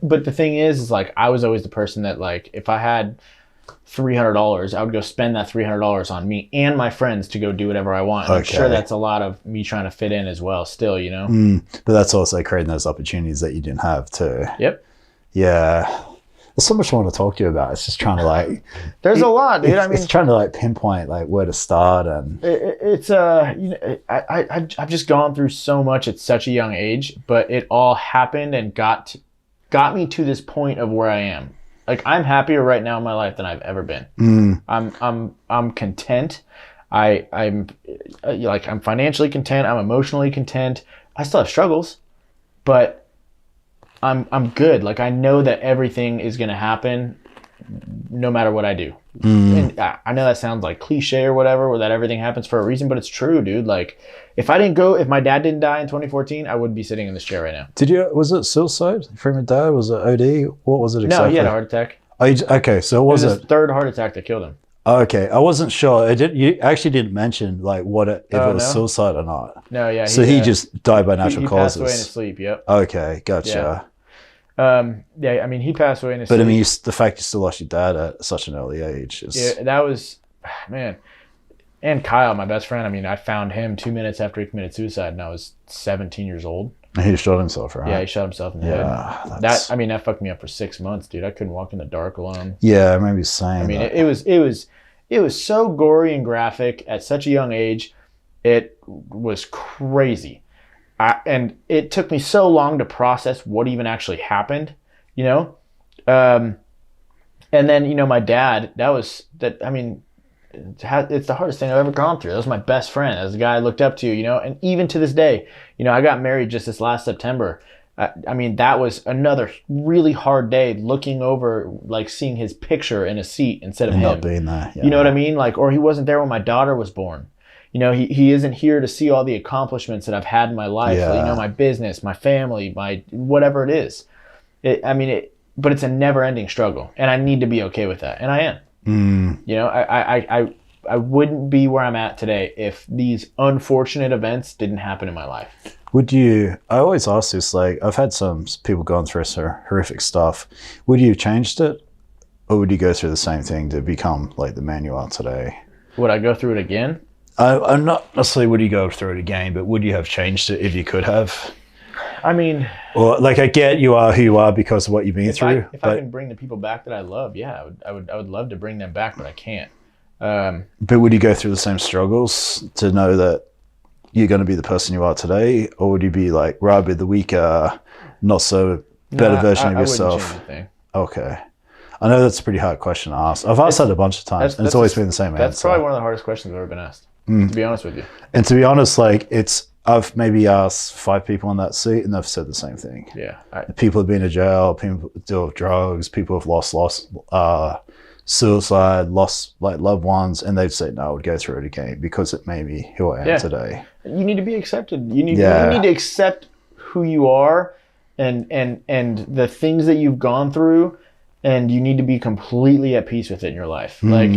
But the thing is like I was always the person that like if I had $300, I would go spend that $300 on me and my friends to go do whatever I want. And I'm sure that's a lot of me trying to fit in as well still, you know? But that's also creating those opportunities that you didn't have too. Yep. Yeah. There's so much I want to talk to you about. It's just trying to like... There's a lot, dude. It's trying to like pinpoint like where to start and... I've just gone through so much at such a young age, but it all happened and got me to this point of where I am. Like, I'm happier right now in my life than I've ever been. I'm content. I'm financially content. I'm emotionally content. I still have struggles, but I'm good. Like, I know that everything is going to happen no matter what I do. And I know that sounds like cliche or whatever, or that everything happens for a reason, but it's true, dude. Like, if my dad didn't die in 2014, I wouldn't be sitting in this chair right now. Was it suicide from your dad? Was it OD? What was it exactly? No, he had a heart attack. Okay, so It was it? his third heart attack that killed him. Okay, I wasn't sure. You actually didn't mention like if it was suicide or not. No, yeah. So he just died by natural causes. He passed away in his sleep. Yep. Okay, gotcha. Yeah. I mean, he passed away in his sleep. But I mean, the fact you still lost your dad at such an early age is. Yeah, that was, man. And Kyle, my best friend. I mean, I found him 2 minutes after he committed suicide, and I was 17 years old. And he shot himself, right? Yeah, he shot himself in the head. That fucked me up for 6 months, dude. I couldn't walk in the dark alone. Yeah, I remember you saying. I mean, it was so gory and graphic at such a young age. It was crazy. And it took me so long to process what even actually happened, you know? And then, you know, my dad, it's the hardest thing I've ever gone through. That was my best friend. That was the guy I looked up to, you know? And even to this day, you know, I got married just this last September. I mean, that was another really hard day, looking over, like, seeing his picture in a seat instead of him. Not being there. Yeah. You know what I mean? Like, or he wasn't there when my daughter was born. You know, he isn't here to see all the accomplishments that I've had in my life. Yeah. You know, my business, my family, my whatever it is. But it's a never-ending struggle, and I need to be okay with that, and I am. You know, I wouldn't be where I'm at today if these unfortunate events didn't happen in my life. I always ask this, like, I've had some people going through some horrific stuff. Would you have changed it, or would you go through the same thing to become like the man you are today? Would I go through it again? I'm not necessarily would you go through it again, but would you have changed it if you could have? I mean, or like, I get you are who you are because of what you've been through. If I can bring the people back that I love, yeah, I would love to bring them back, but I can't. But would you go through the same struggles to know that you're going to be the person you are today, or would you be like rather the weaker, not so better version of yourself? I wouldn't change anything. Okay. I know that's a pretty hard question to ask. I've asked that a bunch of times, and it's always been the same answer. That's probably one of the hardest questions I've ever been asked, to be honest with you. And to be honest, like, I've maybe asked 5 people in that seat, and they've said the same thing. Yeah. People have been in jail, people deal with drugs, people have lost suicide, lost like loved ones, and they've said, no, I would go through it again because it made me who I am today. You need to be accepted. You need to accept who you are and the things that you've gone through, and you need to be completely at peace with it in your life. Like,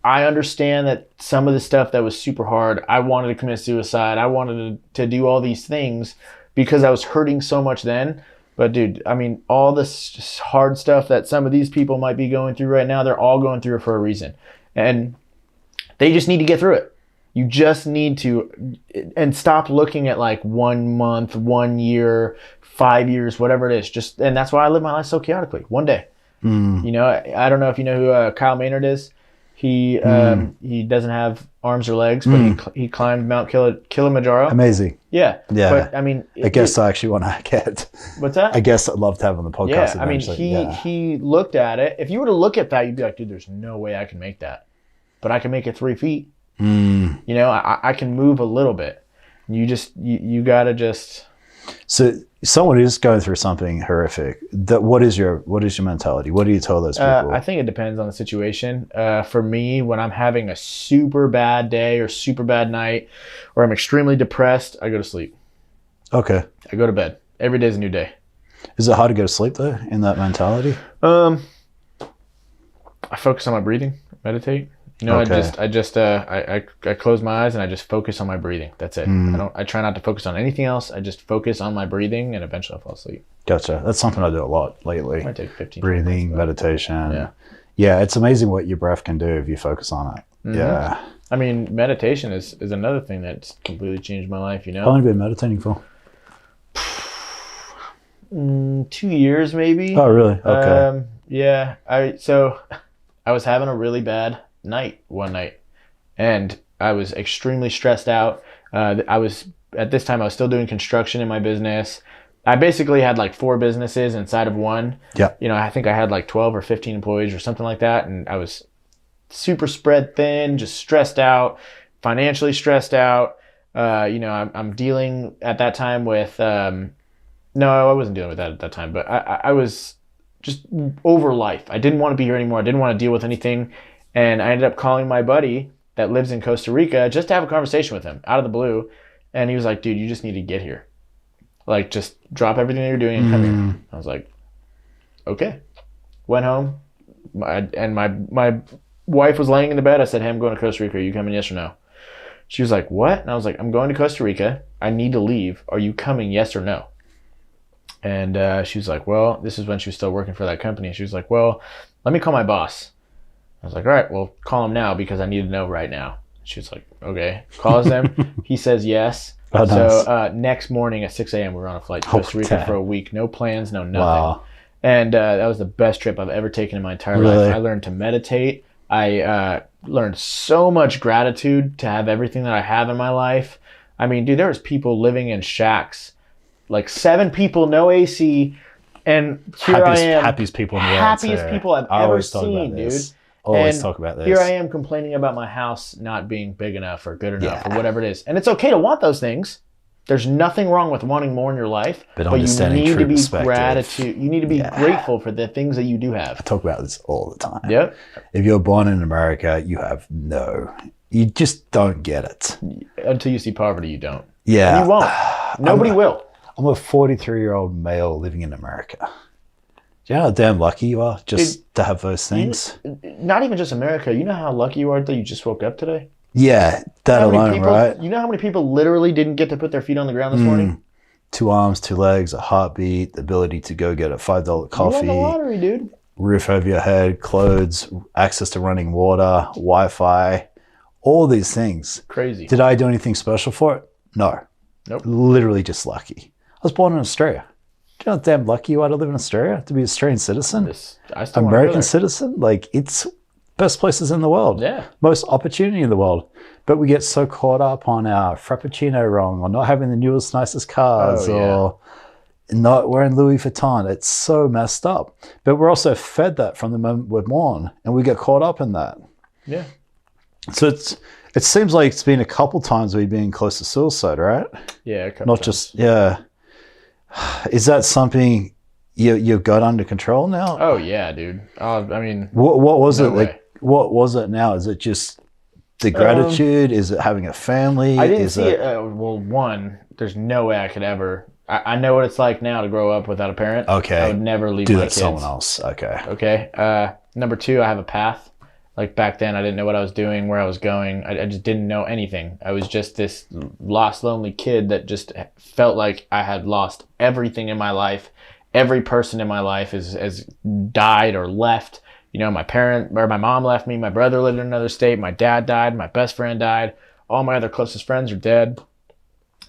I understand that some of the stuff that was super hard, I wanted to commit suicide. I wanted to do all these things because I was hurting so much then. But dude, I mean, all this hard stuff that some of these people might be going through right now, they're all going through it for a reason. And they just need to get through it. You just need to, and stop looking at like 1 month, 1 year, 5 years, whatever it is. And that's why I live my life so chaotically. One day. You know, I don't know if you know who Kyle Maynard is. He doesn't have arms or legs, but he climbed Mount Kilimanjaro. Amazing. Yeah. Yeah. But I mean, I guess I actually want to get. What's that? I guess I'd love to have on the podcast. Yeah. I mean, he looked at it. If you were to look at that, you'd be like, dude, there's no way I can make that, but I can make it 3 feet. You know, I can move a little bit. You gotta just. So someone is going through something horrific. What is your mentality? What do you tell those people? I think it depends on the situation. For me, when I'm having a super bad day or super bad night, or I'm extremely depressed, I go to sleep. Okay. I go to bed. Every day's a new day. Is it hard to go to sleep though in that mentality? I focus on my breathing, meditate. You know, okay. I close my eyes and I just focus on my breathing. That's it. I try not to focus on anything else. I just focus on my breathing, and eventually I'll fall asleep. Gotcha. That's something I do a lot lately. I take 15 breathing, minutes, meditation. Yeah. It's amazing what your breath can do if you focus on it. Yeah. I mean, meditation is another thing that's completely changed my life. You know. How long have you been meditating for? 2 years, maybe. Oh, really? Okay. Yeah. I was having a really bad night one night, and I was extremely stressed out. At this time I was still doing construction in my business, I basically had like 4 businesses inside of one. Yeah. You know, I think I had like 12 or 15 employees or something like that. And I was super spread thin, just stressed out, financially stressed out. You know, I'm dealing at that time with, no, I wasn't dealing with that at that time, but I was just over life. I didn't want to be here anymore. I didn't want to deal with anything. And I ended up calling my buddy that lives in Costa Rica just to have a conversation with him out of the blue. And he was like, dude, you just need to get here. Like, just drop everything that you're doing and come here. I was like, okay. Went home. My wife was laying in the bed. I said, hey, I'm going to Costa Rica. Are you coming, yes or no? She was like, what? And I was like, I'm going to Costa Rica. I need to leave. Are you coming, yes or no? And she was like, well, this is when she was still working for that company. She was like, well, let me call my boss. I was like, all right, well, call him now because I need to know right now. She was like, okay. Calls him. He says yes. Oh, nice. So next morning at 6 a.m., we were on a flight to Costa Rica for a week. No plans, no nothing. Wow. And that was the best trip I've ever taken in my entire life. I learned to meditate. I learned so much gratitude to have everything that I have in my life. I mean, dude, there was people living in shacks, like 7 people, no AC, and here I am. Happiest people in the world. Happiest people I've ever seen, dude. Always talk about this. Here I am complaining about my house not being big enough or good enough or whatever it is. And it's okay to want those things. There's nothing wrong with wanting more in your life, but you need to be gratitude. You need to be grateful for the things that you do have. I talk about this all the time. Yep. If you're born in America, you just don't get it. Until you see poverty, you don't. Yeah. And you won't. Nobody will. I'm a 43-year-old male living in America. Do you know how damn lucky you are just to have those things? Not even just America. You know how lucky you are that you just woke up today? Yeah, that alone, right? You know how many people literally didn't get to put their feet on the ground this morning? 2 arms, 2 legs, a heartbeat, the ability to go get a $5 coffee. You won the lottery, dude. Roof over your head, clothes, access to running water, Wi-Fi, all these things. Crazy. Did I do anything special for it? No. Nope. Literally just lucky. I was born in Australia. Do you know how damn lucky you are to live in Australia? To be an Australian citizen? American citizen? Like, it's best places in the world. Yeah. Most opportunity in the world. But we get so caught up on our Frappuccino wrong, or not having the newest, nicest cars, or not wearing Louis Vuitton. It's so messed up. But we're also fed that from the moment we're born, and we get caught up in that. Yeah. So it seems like it's been a couple times we've been close to suicide, right? Yeah. Not just, Is that something you've got under control now? Oh yeah, dude. I mean, what was it like? What was it now? Is it just the gratitude? Is it having a family? I didn't see it. Well, one, there's no way I could ever. I know what it's like now to grow up without a parent. Okay. I would never leave my kids. Do that someone else. Okay. Okay. Number 2, I have a path. Like back then, I didn't know what I was doing, where I was going. I just didn't know anything. I was just this lost, lonely kid that just felt like I had lost everything in my life. Every person in my life has died or left. You know, my mom left me. My brother lived in another state. My dad died. My best friend died. All my other closest friends are dead.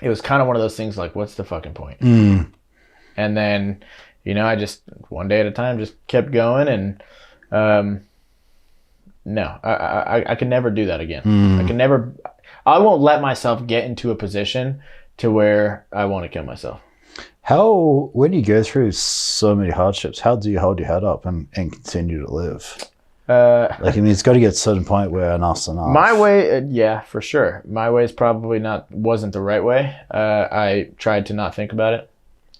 It was kind of one of those things like, what's the fucking point? And then, you know, I just one day at a time just kept going and. No, I can never do that again. I won't let myself get into a position to where I want to kill myself. When you go through so many hardships, how do you hold your head up and continue to live? It's got to get to a certain point where enough's enough. My way, yeah, for sure. My way is probably wasn't the right way. I tried to not think about it.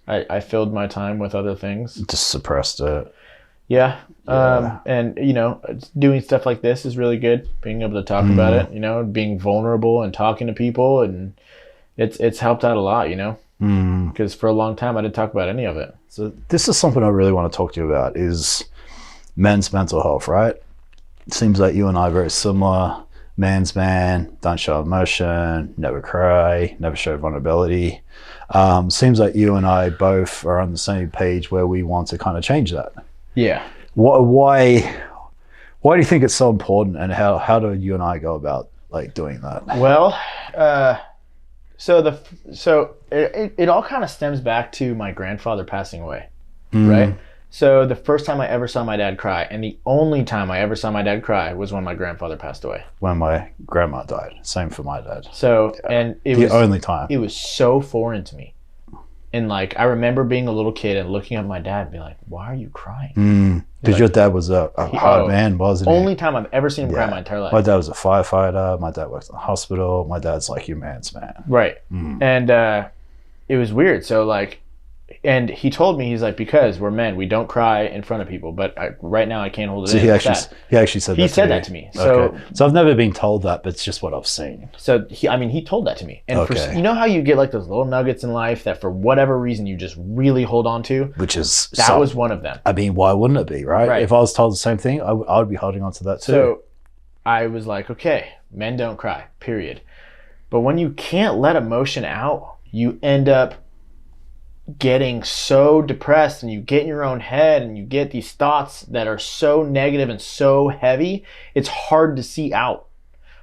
I filled my time with other things. Just suppressed it. Yeah. And you know, doing stuff like this is really good. Being able to talk about it, you know, being vulnerable and talking to people, and it's helped out a lot, you know, because for a long time I didn't talk about any of it. So this is something I really want to talk to you about is men's mental health, right? It seems like you and I are very similar. Man's man, don't show emotion, never cry, never show vulnerability. Seems like you and I both are on the same page where we want to kind of change that. Yeah. Why do you think it's so important, and how do you and I go about like doing that? Well, so it all kind of stems back to my grandfather passing away, right? So the first time I ever saw my dad cry, and the only time I ever saw my dad cry, was when my grandfather passed away. When my grandma died. Same for my dad. So, and it was the only time. It was so foreign to me. And like, I remember being a little kid and looking at my dad and being like, why are you crying? Because your dad was a hard man, wasn't he? Only time I've ever seen him cry in my entire life. My dad was a firefighter. My dad worked in the hospital. My dad's like your man's man. Right. And it was weird. So like, and he told me, he's like, because we're men, we don't cry in front of people. But right now I can't hold it in. He actually said that. He said that to me. So I've never been told that, but it's just what I've seen. So he told that to me. And you know how you get like those little nuggets in life that for whatever reason you just really hold on to? Which is that was one of them. I mean, why wouldn't it be, right? If I was told the same thing, I would be holding on to that too. So I was like, okay, men don't cry, period. But when you can't let emotion out, you end up getting so depressed, and you get in your own head and you get these thoughts that are so negative and so heavy, it's hard to see out,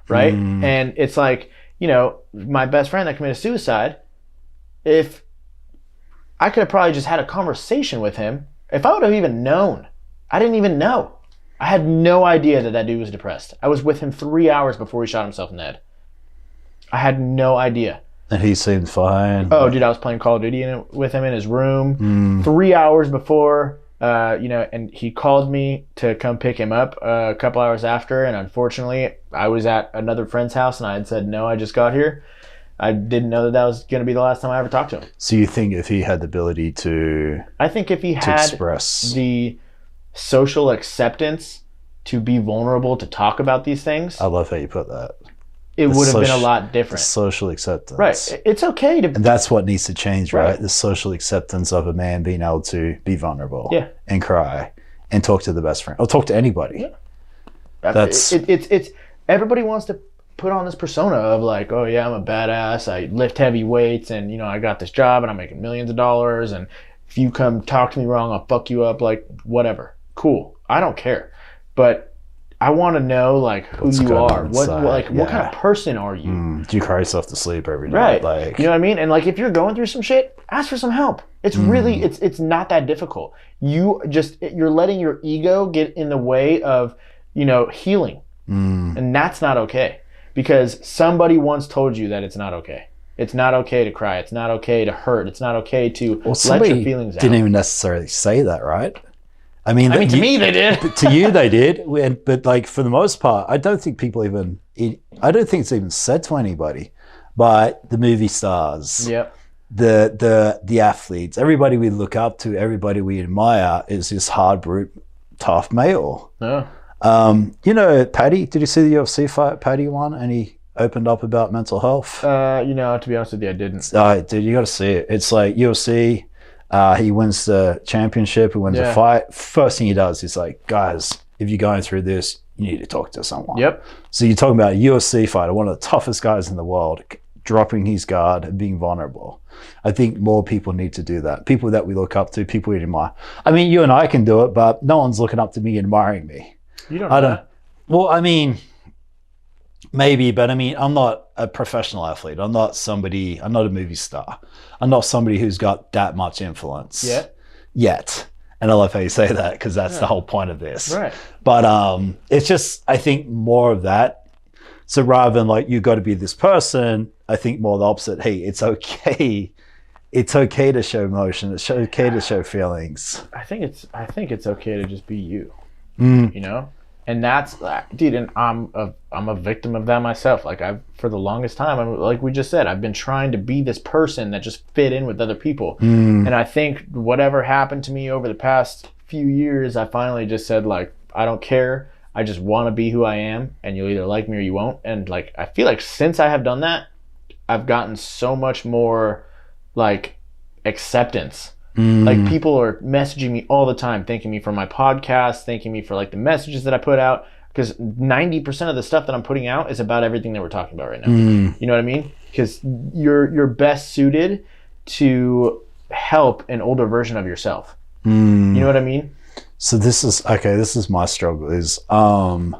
right? And it's like, you know, my best friend that committed suicide, if I could have probably just had a conversation with him, if I would have even known, I didn't even know. I had no idea that dude was depressed. I was with him 3 hours before he shot himself in the head. I had no idea. And he seemed fine. Oh, dude, I was playing Call of Duty with him in his room 3 hours before, you know, and he called me to come pick him up a couple hours after. And unfortunately, I was at another friend's house and I had said, no, I just got here. I didn't know that was going to be the last time I ever talked to him. So you think if he had the ability to... I think if he had express the social acceptance to be vulnerable, to talk about these things... I love how you put that. It would have been a lot different. Social acceptance. Right. It's okay to... And that's what needs to change, right? The social acceptance of a man being able to be vulnerable and cry and talk to the best friend or talk to anybody. Yeah. That's... It's everybody wants to put on this persona of like, oh yeah, I'm a badass. I lift heavy weights and, you know, I got this job and I'm making millions of dollars. And if you come talk to me wrong, I'll fuck you up. Like, whatever. Cool. I don't care. But... I want to know like who you are. What kind of person are you? Do you cry yourself to sleep every night? Right. Like, you know what I mean? And like if you're going through some shit, ask for some help. It's really it's not that difficult. You're letting your ego get in the way of, you know, healing. And that's not okay. Because somebody once told you that it's not okay. It's not okay to cry. It's not okay to hurt. It's not okay to let your feelings out. Didn't even necessarily say that, right? I mean, to me they did. To you they did, but like for the most part, I don't think people even. I don't think it's even said to anybody. But the movie stars, the athletes, everybody we look up to, everybody we admire is this hard, brute, tough male. You know, Paddy. Did you see the UFC fight Paddy won, and he opened up about mental health? You know, to be honest with you, I didn't. Dude, you got to see it. It's like UFC. He wins the championship. He wins a fight. First thing he does is like, guys, if you're going through this, you need to talk to someone. So you're talking about a UFC fighter, one of the toughest guys in the world, dropping his guard and being vulnerable. I think more people need to do that. People that we look up to, people we admire. I mean, you and I can do it, but no one's looking up to me, admiring me. You don't know that. Well, I mean, maybe, but I mean, I'm not a professional athlete. I'm not a movie star. I'm not somebody who's got that much influence yet. And I love how you say that because that's the whole point of this. Right. But it's just, I think more of that. So rather than like, you got to be this person, I think more the opposite. Hey, it's okay. It's okay to show emotion. It's okay to show feelings. I think it's okay to just be you, you know? And that's, dude, and I'm a victim of that myself. Like for the longest time, like we just said, I've been trying to be this person that just fit in with other people. And I think whatever happened to me over the past few years, I finally just said like, I don't care. I just want to be who I am, and you'll either like me or you won't. And like, I feel like since I have done that, I've gotten so much more like acceptance. Like people are messaging me all the time, thanking me for my podcast, thanking me for like the messages that I put out, because 90% of the stuff that I'm putting out is about everything that we're talking about right now. You know what I mean? Because you're best suited to help an older version of yourself. You know what I mean? So this is my struggle is I'm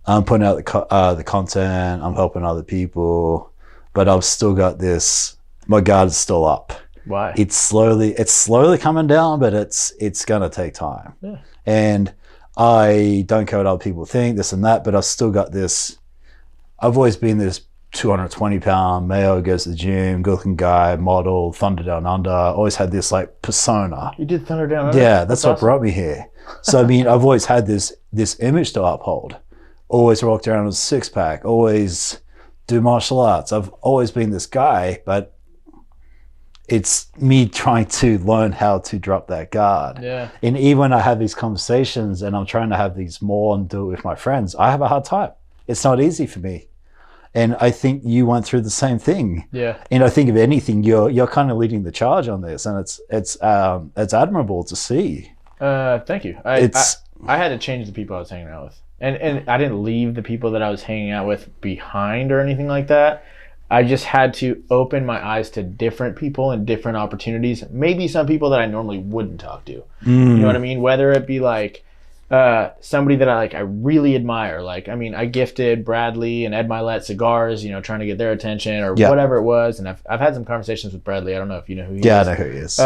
putting out the content, I'm helping other people, but I've still got this, my guard is still up. Why? It's slowly coming down, but it's gonna take time. And I don't care what other people think, this and that, but I've still got this. I've always been this 220-pound male, goes to the gym, good-looking guy, model, Thunder Down Under. Always had this like persona. You did Thunder Down Under? Yeah, that's what brought me here. So I mean, I've always had this image to uphold. Always walked around with a six-pack. Always do martial arts. I've always been this guy, but it's me trying to learn how to drop that guard. Yeah. And even when I have these conversations and I'm trying to have these more and do it with my friends, I have a hard time. It's not easy for me. And I think you went through the same thing. Yeah. And I think if anything, you're kind of leading the charge on this, and it's admirable to see. Thank you. I had to change the people I was hanging out with, and I didn't leave the people that I was hanging out with behind or anything like that. I just had to open my eyes to different people and different opportunities. Maybe some people that I normally wouldn't talk to. You know what I mean? Whether it be like somebody that I really admire. Like, I mean, I gifted Bradley and Ed Milet cigars, you know, trying to get their attention or whatever it was. And I've had some conversations with Bradley. I don't know if you know who he is. Yeah, I know who he is.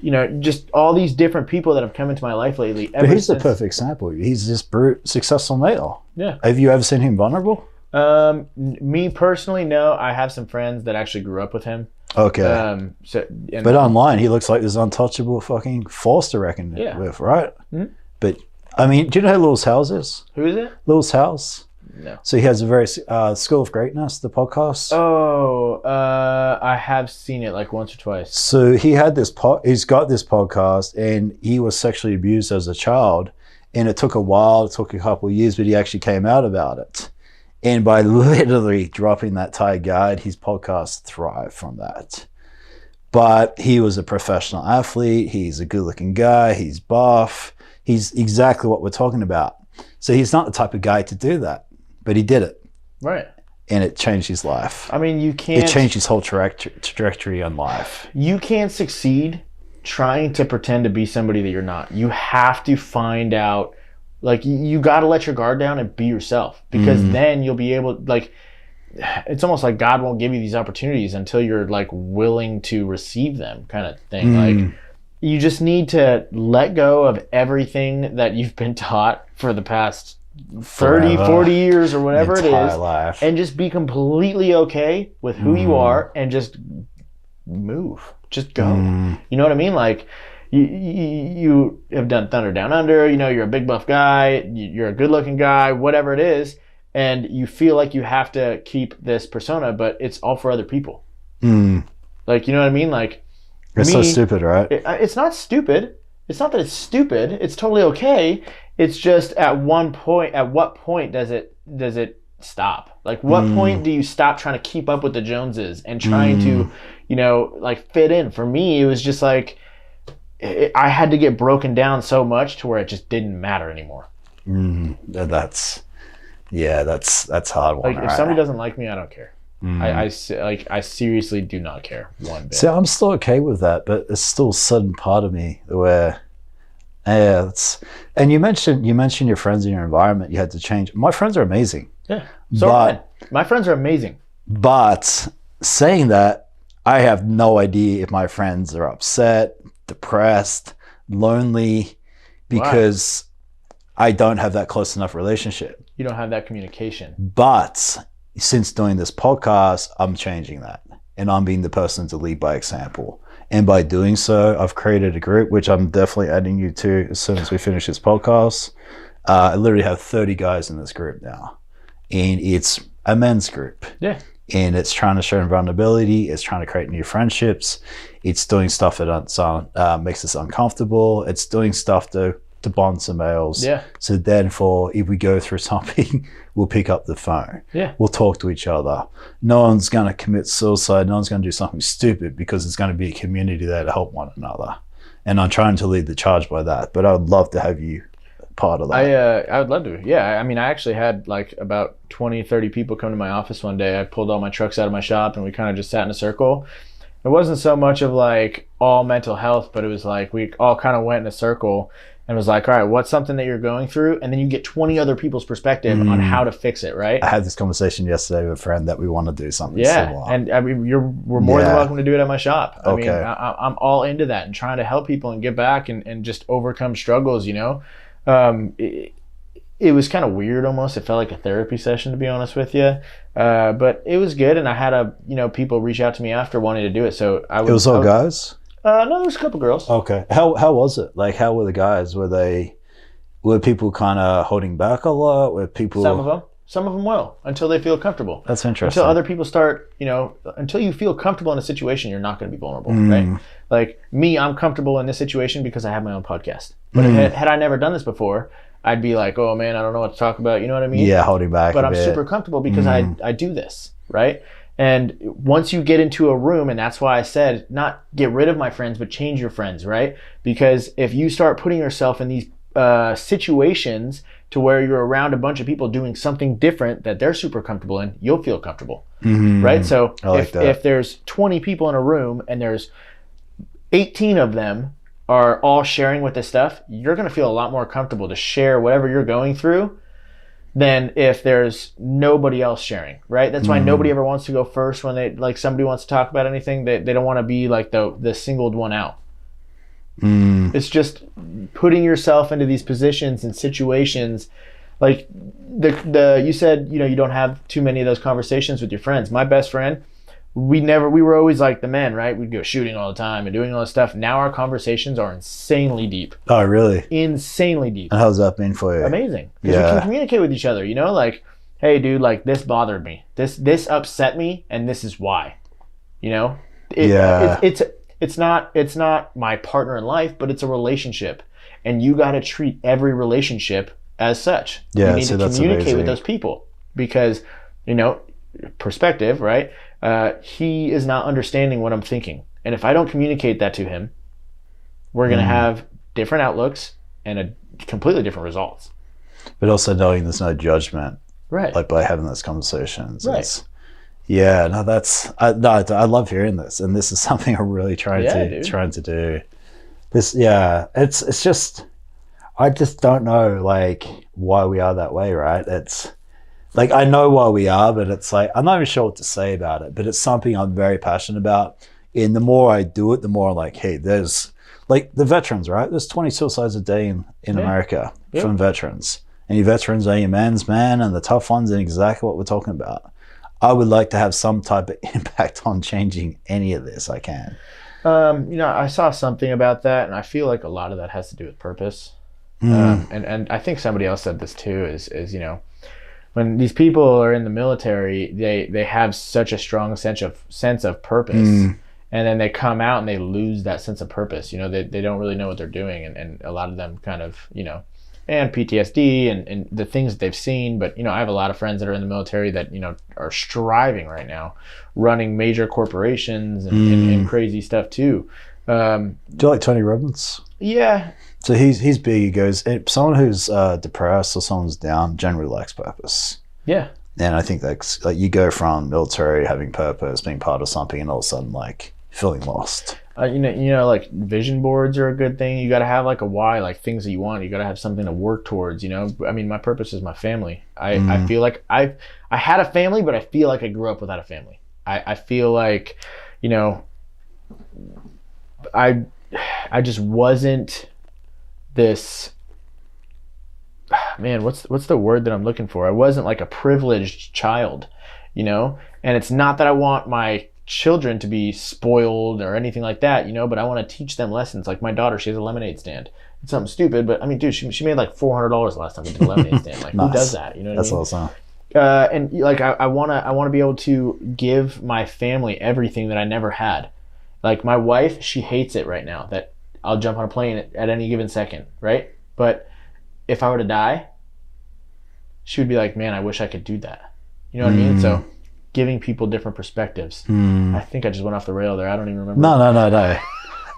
You know, just all these different people that have come into my life lately. But he's the perfect example. He's this brute, successful male. Yeah. Have you ever seen him vulnerable? Me personally, no. I have some friends that actually grew up with him. Okay. But online, he looks like this untouchable fucking force to reckon with, right? Mm-hmm. But I mean, do you know who Lewis Howes is? Who is it? Lewis Howes. No. So he has a very School of Greatness, the podcast. Oh, I have seen it like once or twice. So he had this he's got this podcast, and he was sexually abused as a child, and it took a while. It took a couple of years, but he actually came out about it. And by literally dropping that Thai guide, his podcast thrived from that. But he was a professional athlete. He's a good-looking guy. He's buff. He's exactly what we're talking about. So he's not the type of guy to do that, but he did it. Right. And it changed his life. I mean, you can't... It changed his whole trajectory on life. You can't succeed trying to pretend to be somebody that you're not. You have to find out... Like, you got to let your guard down and be yourself, because then you'll be able, like, it's almost like God won't give you these opportunities until you're, like, willing to receive them, kind of thing. Like, you just need to let go of everything that you've been taught for the past 30, 40 years or whatever it is, life. And just be completely okay with who you are and just move. Just go. You know what I mean? Like, you have done Thunder Down Under, you know, you're a big buff guy, you're a good looking guy, whatever it is, and you feel like you have to keep this persona, but it's all for other people. Like, you know what I mean? Like, it's so stupid, right? It's not stupid. It's not that it's stupid. It's totally okay. It's just at what point does it stop? Like, what point do you stop trying to keep up with the Joneses and trying to, you know, like, fit in? For me, it was just like, I had to get broken down so much to where it just didn't matter anymore. That's hard one. Like, if somebody doesn't like me, I don't care. I seriously do not care one bit. See, I'm still okay with that, but there's still a certain part of me where, and you mentioned your friends in your environment. You had to change. My friends are amazing. Yeah, so my friends are amazing. But saying that, I have no idea if my friends are upset, depressed, lonely, because I don't have that close enough relationship. You don't have that communication. But since doing this podcast, I'm changing that, and I'm being the person to lead by example. And by doing so, I've created a group, which I'm definitely adding you to as soon as we finish this podcast. I literally have 30 guys in this group now, and it's a men's group. Yeah. And it's trying to show vulnerability. It's trying to create new friendships. It's doing stuff that makes us uncomfortable. It's doing stuff to bond some males. Yeah. So then if we go through something, we'll pick up the phone. Yeah. We'll talk to each other. No one's going to commit suicide. No one's going to do something stupid, because it's going to be a community there to help one another. And I'm trying to lead the charge by that. But I would love to have you part of that. I would love to. Yeah. I mean, I actually had like about 20, 30 people come to my office one day. I pulled all my trucks out of my shop and we kind of just sat in a circle. It wasn't so much of like all mental health, but it was like we all kind of went in a circle and was like, all right, what's something that you're going through? And then you get 20 other people's perspective on how to fix it, right? I had this conversation yesterday with a friend that we want to do something similar. And I mean, we're more than welcome to do it at my shop. I mean, I'm all into that and trying to help people and give back and just overcome struggles, you know? it was kind of weird almost. It felt like a therapy session, to be honest with you. But it was good, and I had people reach out to me after wanting to do it. So It was all guys? No, there was a couple girls. Okay. How was it? Like, how were the guys? Were people kind of holding back a lot? Were people... Some of them will, until they feel comfortable. That's interesting. Until other people start, until you feel comfortable in a situation, you're not going to be vulnerable, right? Like me, I'm comfortable in this situation because I have my own podcast. But had I never done this before, I'd be like, oh man, I don't know what to talk about. You know what I mean? Yeah, holding back But a I'm bit. super comfortable because I do this, right? And once you get into a room, and that's why I said, not get rid of my friends, but change your friends, right? Because if you start putting yourself in these situations to where you're around a bunch of people doing something different that they're super comfortable in, you'll feel comfortable, right? So if there's 20 people in a room and there's 18 of them are all sharing with this stuff, you're going to feel a lot more comfortable to share whatever you're going through than if there's nobody else sharing, right? That's why nobody ever wants to go first when somebody wants to talk about anything. They don't want to be like the singled one out. It's just putting yourself into these positions and situations. Like you said, you don't have too many of those conversations with your friends. My best friend, we were always like the men, right? We'd go shooting all the time and doing all this stuff. Now our conversations are insanely deep. Oh, really? Insanely deep. And how's that been for you? Amazing. Because we can communicate with each other, like, hey dude, like this bothered me. This upset me, and this is why. It's not my partner in life, but it's a relationship. And you got to treat every relationship as such. Yeah, you need to communicate with those people because, perspective, right? He is not understanding what I'm thinking. And if I don't communicate that to him, we're going to have different outlooks and completely different results. But also knowing there's no judgment. Right. Like by having those conversations. Right. Yeah, no, I love hearing this, and this is something I'm really trying to do. This, it's just, I just don't know like why we are that way, right? It's like I know why we are, but it's like I'm not even sure what to say about it. But it's something I'm very passionate about, and the more I do it, the more I'm like, hey, there's like the veterans, right? There's 20 suicides a day in America from veterans, and your veterans are your man's man, and the tough ones, and exactly what we're talking about. I would like to have some type of impact on changing any of this I can. I saw something about that, and I feel like a lot of that has to do with purpose. And I think somebody else said this too, is when these people are in the military, they have such a strong sense of purpose, and then they come out and they lose that sense of purpose. They don't really know what they're doing, and a lot of them kind of, and PTSD and the things that they've seen. But, I have a lot of friends that are in the military that, are striving right now, running major corporations and crazy stuff too. Do you like Tony Robbins? Yeah. So he's big. He goes, someone who's depressed or someone's down generally lacks purpose. Yeah. And I think that's like you go from military having purpose, being part of something, and all of a sudden like feeling lost. Like vision boards are a good thing. You got to have like a why, like things that you want. You got to have something to work towards. I mean, my purpose is my family. I feel like I had a family, but I feel like I grew up without a family. I feel like, I just wasn't this. Man, what's the word that I'm looking for? I wasn't like a privileged child, and it's not that I want my children to be spoiled or anything like that, but I want to teach them lessons. Like my daughter, she has a lemonade stand. It's something stupid, but I mean, dude, she made like $400 last time we did a lemonade stand. Like, nice. Who does that? That's awesome. And like I want to be able to give my family everything that I never had. Like my wife, she hates it right now that I'll jump on a plane at any given second, right? But if I were to die, she would be like, man, I wish I could do that. You know what I mean? So giving people different perspectives. I think I just went off the rail there. I don't even remember. No.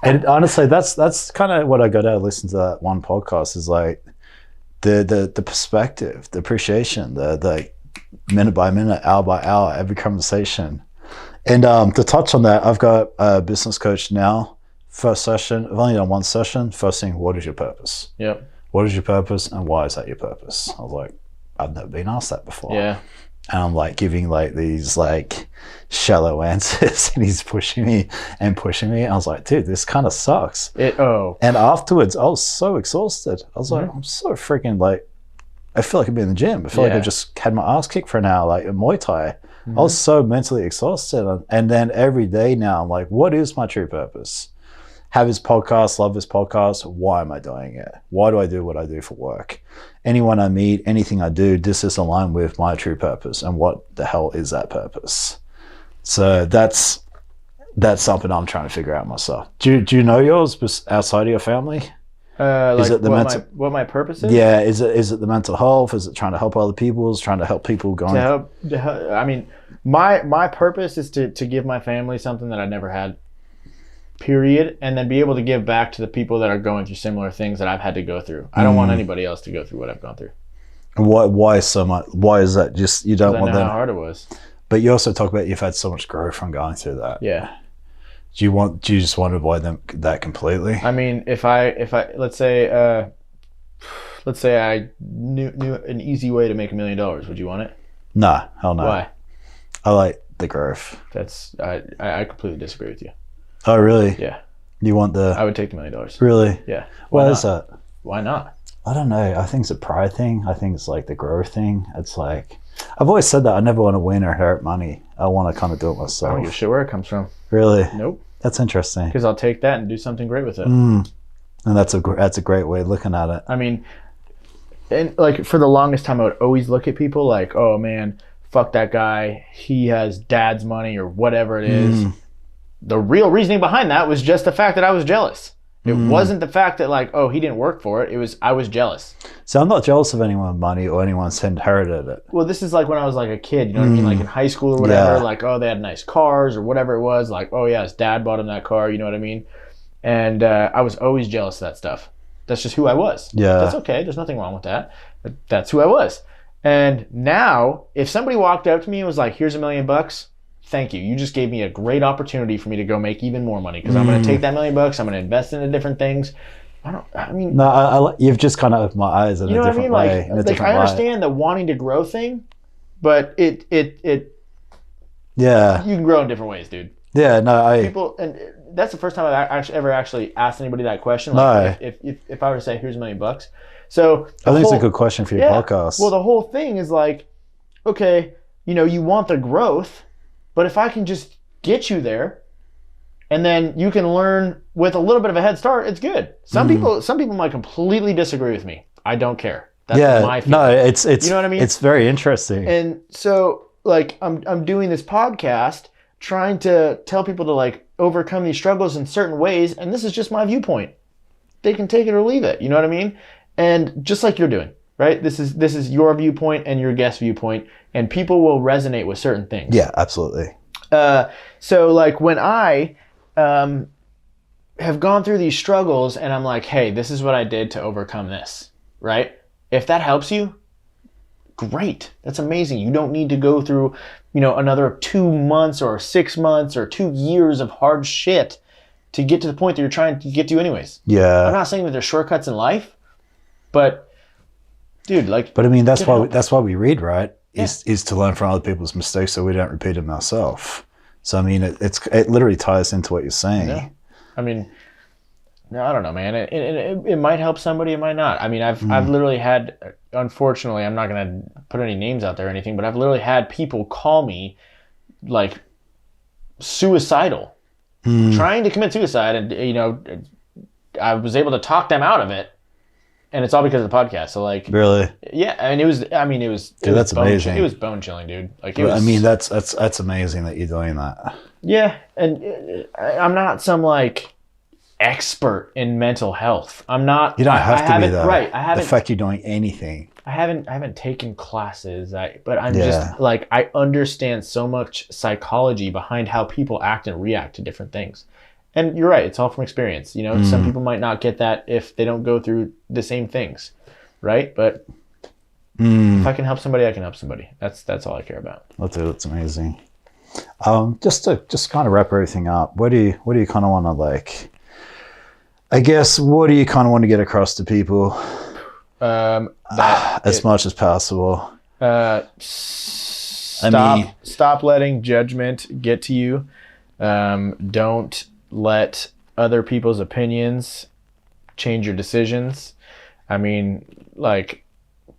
And honestly, that's kind of what I got out of listening to that one podcast is like the perspective, the appreciation, the minute by minute, hour by hour, every conversation. And to touch on that, I've got a business coach now. First session, I've only done one session. First thing, what is your purpose? Yep. What is your purpose and why is that your purpose? I was like, I've never been asked that before. Yeah. And I'm like giving like these like shallow answers and he's pushing me. And I was like, dude, this kind of sucks. And afterwards I was so exhausted. I was like, I'm so freaking like I feel like I'd be in the gym. I feel like I just had my ass kicked for an hour, like in Muay Thai. I was so mentally exhausted. And then every day now, I'm like, what is my true purpose? Have this podcast, love this podcast. Why am I doing it? Why do I do what I do for work? Anyone I meet, anything I do, this is aligned with my true purpose. And what the hell is that purpose? So that's something I'm trying to figure out myself. Do you know yours outside of your family? Is it the what my purpose is? Yeah, is it the mental health? Is it trying to help other people? Is it trying to help people going? To help, I mean, my purpose is to give my family something that I never had. Period, and then be able to give back to the people that are going through similar things that I've had to go through. I don't want anybody else to go through what I've gone through. And why so much? Why is that? Just you don't want them. How hard it was. But you also talk about you've had so much growth from going through that. Yeah. Do you just want to avoid that completely? I mean, if I let's say I knew an easy way to make $1 million, would you want it? Nah, hell no. Why? I like the growth. I completely disagree with you. Oh really? Yeah. You want the? I would take the $1 million. Really? Yeah. Why is that? Why not? I don't know. I think it's a pride thing. I think it's like the growth thing. It's like I've always said that I never want to win or inherit money. I want to kind of do it myself. I don't give a shit where it comes from. Really? Nope. That's interesting. Because I'll take that and do something great with it. And that's a great way of looking at it. I mean, and like for the longest time, I would always look at people like, oh man, fuck that guy. He has dad's money or whatever it is. The real reasoning behind that was just the fact that I was jealous. It wasn't the fact that like, oh, he didn't work for it. It was, I was jealous. So I'm not jealous of anyone's money or anyone's inherited it. Well, this is like when I was like a kid, you know what I mean? Like in high school or whatever, like, oh, they had nice cars or whatever it was. Like, oh yeah, his dad bought him that car, you know what I mean? And I was always jealous of that stuff. That's just who I was. Yeah. That's okay. There's nothing wrong with that. But that's who I was. And now, if somebody walked up to me and was like, here's $1 million, thank you. You just gave me a great opportunity for me to go make even more money because I'm going to take that $1 million. I'm going to invest into different things. No, you've just kind of opened my eyes in a different way. Like I understand the wanting to grow thing, but it yeah, you can grow in different ways, dude. Yeah, no, people, and that's the first time I've ever actually asked anybody that question. Like, no. If I were to say, here's $1 million. So I think it's a good question for your podcast. Well, the whole thing is like, okay, you want the growth, but if I can just get you there, and then you can learn with a little bit of a head start, it's good. Some people might completely disagree with me. I don't care. That's my feeling. No, it's you know what I mean? It's very interesting. And so like I'm doing this podcast trying to tell people to like overcome these struggles in certain ways, and this is just my viewpoint. They can take it or leave it, you know what I mean? And just like you're doing, right? This is your viewpoint and your guest viewpoint, and people will resonate with certain things. Yeah, absolutely. So like when I have gone through these struggles and I'm like, hey, this is what I did to overcome this, right? If that helps you, great. That's amazing. You don't need to go through, another 2 months or 6 months or 2 years of hard shit to get to the point that you're trying to get to anyways. Yeah. I'm not saying that there's shortcuts in life, but dude, like. But I mean, that's why we read, right? Is to learn from other people's mistakes so we don't repeat them ourselves. So I mean, it literally ties into what you're saying. Yeah. I mean, I don't know, man. It might help somebody, it might not. I mean, I've literally had, unfortunately, I'm not gonna put any names out there or anything, but I've literally had people call me like suicidal, trying to commit suicide, and I was able to talk them out of it. And it's all because of the podcast. So like, really, yeah. And it was. Dude, that's amazing. It was bone chilling, dude. Like, I mean, that's amazing that you're doing that. Yeah, and I'm not some like expert in mental health. I'm not. You don't have to be though. Right. I haven't. The fact you're doing anything. I haven't taken classes. But I'm just like, I understand so much psychology behind how people act and react to different things. And you're right, it's all from experience. Some people might not get that if they don't go through the same things, right? But if I can help somebody, I can help somebody. That's all I care about. That's amazing. Just to kind of wrap everything up, what do you kind of want to like? I guess what do you kind of want to get across to people? As much as possible. Stop letting judgment get to you. Don't let other people's opinions change your decisions. I mean, like,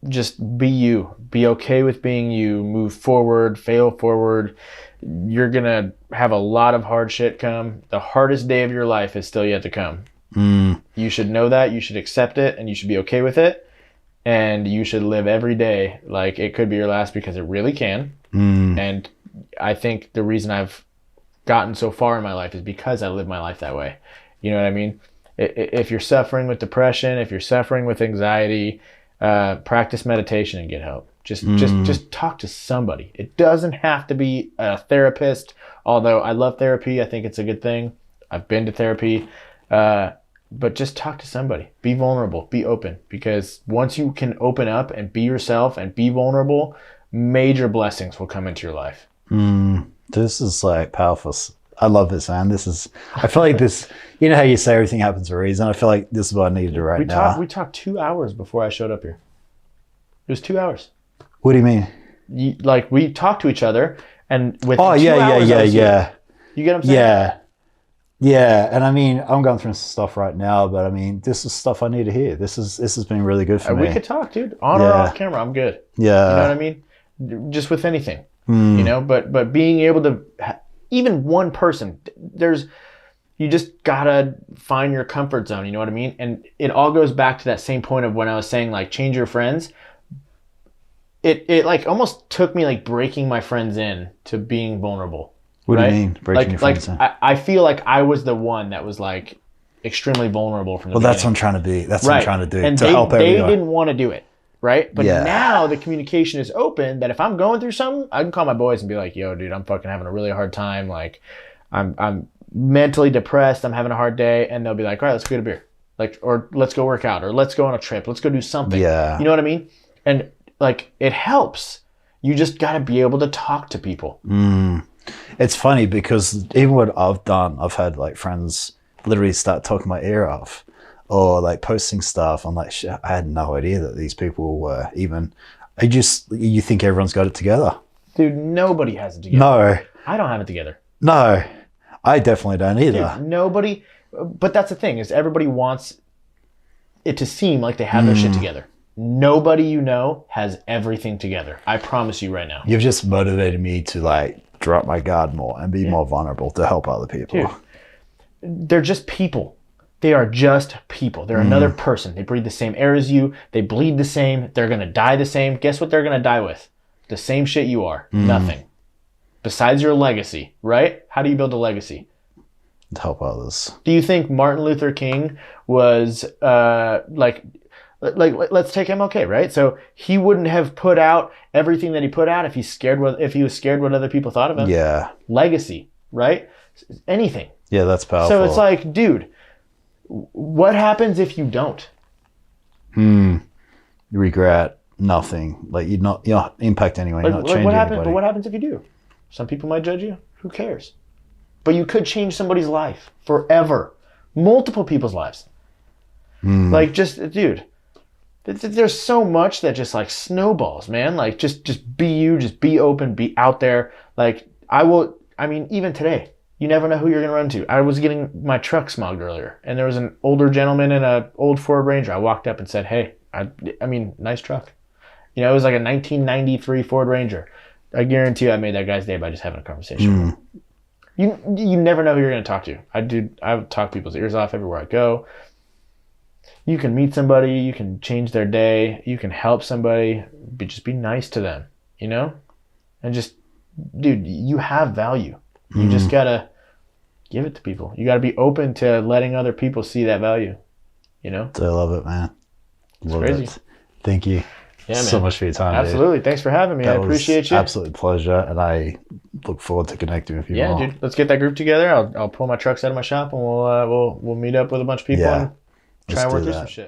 just be you. Be okay with being you. Move forward, fail forward. You're going to have a lot of hard shit come. The hardest day of your life is still yet to come. You should know that. You should accept it, and you should be okay with it. And you should live every day like it could be your last, because it really can. And I think the reason I've gotten so far in my life is because I live my life that way. You know what I mean? If you're suffering with depression, if you're suffering with anxiety, practice meditation and get help. Just talk to somebody. It doesn't have to be a therapist, although I love therapy. I think it's a good thing. I've been to therapy. But just talk to somebody. Be vulnerable. Be open. Because once you can open up and be yourself and be vulnerable, major blessings will come into your life. This is like powerful. I love this, man. I feel like this, you know how you say everything happens for a reason? I feel like this is what I needed right now. We talked 2 hours before I showed up here. It was 2 hours. What do you mean? We talked to each other, and with yeah. You get what I'm saying? Yeah. And I mean, I'm going through some stuff right now, but I mean, this is stuff I need to hear. This has been really good for me. We could talk, dude. On or off camera, I'm good. Yeah. You know what I mean? Just with anything. You know, but being able to, even one person, you just gotta find your comfort zone. You know what I mean? And it all goes back to that same point of when I was saying, like, change your friends. It like almost took me like breaking my friends in to being vulnerable. What do you mean, breaking your friends in? I feel like I was the one that was like extremely vulnerable from the beginning. That's what I'm trying to be. That's what I'm trying to do. And to help everyone. They didn't want to do it. Right? But now the communication is open, that if I'm going through something, I can call my boys and be like, yo, dude, I'm fucking having a really hard time. Like, I'm mentally depressed. I'm having a hard day. And they'll be like, all right, let's go get a beer. Like, or let's go work out, or let's go on a trip. Let's go do something. Yeah. You know what I mean? And like, it helps. You just got to be able to talk to people. It's funny because even what I've done, I've had like friends literally start talking my ear off. Or like posting stuff. I'm like, shit, I had no idea that these people were even. You think everyone's got it together? Dude, nobody has it together. No. I don't have it together. No, I definitely don't either. Dude, nobody. But that's the thing, is everybody wants it to seem like they have their shit together. Nobody you know has everything together. I promise you right now. You've just motivated me to like drop my guard more and be more vulnerable to help other people. Dude, they're just people. They are just people. They're another person. They breathe the same air as you. They bleed the same. They're going to die the same. Guess what they're going to die with? The same shit you are. Nothing. Besides your legacy, right? How do you build a legacy? To help others. Do you think Martin Luther King was like let's take MLK, right? So he wouldn't have put out everything that he put out if he was scared what other people thought of him. Yeah. Legacy, right? Anything. Yeah, that's powerful. So it's like, dude, what happens if you don't? Regret, nothing. Like you're not impact anyone. You're not changing anybody. But what happens if you do? Some people might judge you. Who cares? But you could change somebody's life forever. Multiple people's lives. Like, just, dude, there's so much that just like snowballs, man. Like, just be you, just be open, be out there. Like, even today, you never know who you're going to run to. I was getting my truck smogged earlier, and there was an older gentleman in an old Ford Ranger. I walked up and said, hey, nice truck. You know, it was like a 1993 Ford Ranger. I guarantee you I made that guy's day by just having a conversation with him. You never know who you're going to talk to. I talk people's ears off everywhere I go. You can meet somebody. You can change their day. You can help somebody. Just be nice to them, you know? And just, dude, you have value. You just got to give it to people. You got to be open to letting other people see that value, you know? I love it, man. It's crazy. It. Thank you so much for your time. Absolutely. Dude. Thanks for having me. I appreciate you. Absolute pleasure. And I look forward to connecting with you more. Dude. Let's get that group together. I'll pull my trucks out of my shop and we'll meet up with a bunch of people and try and work through some shit.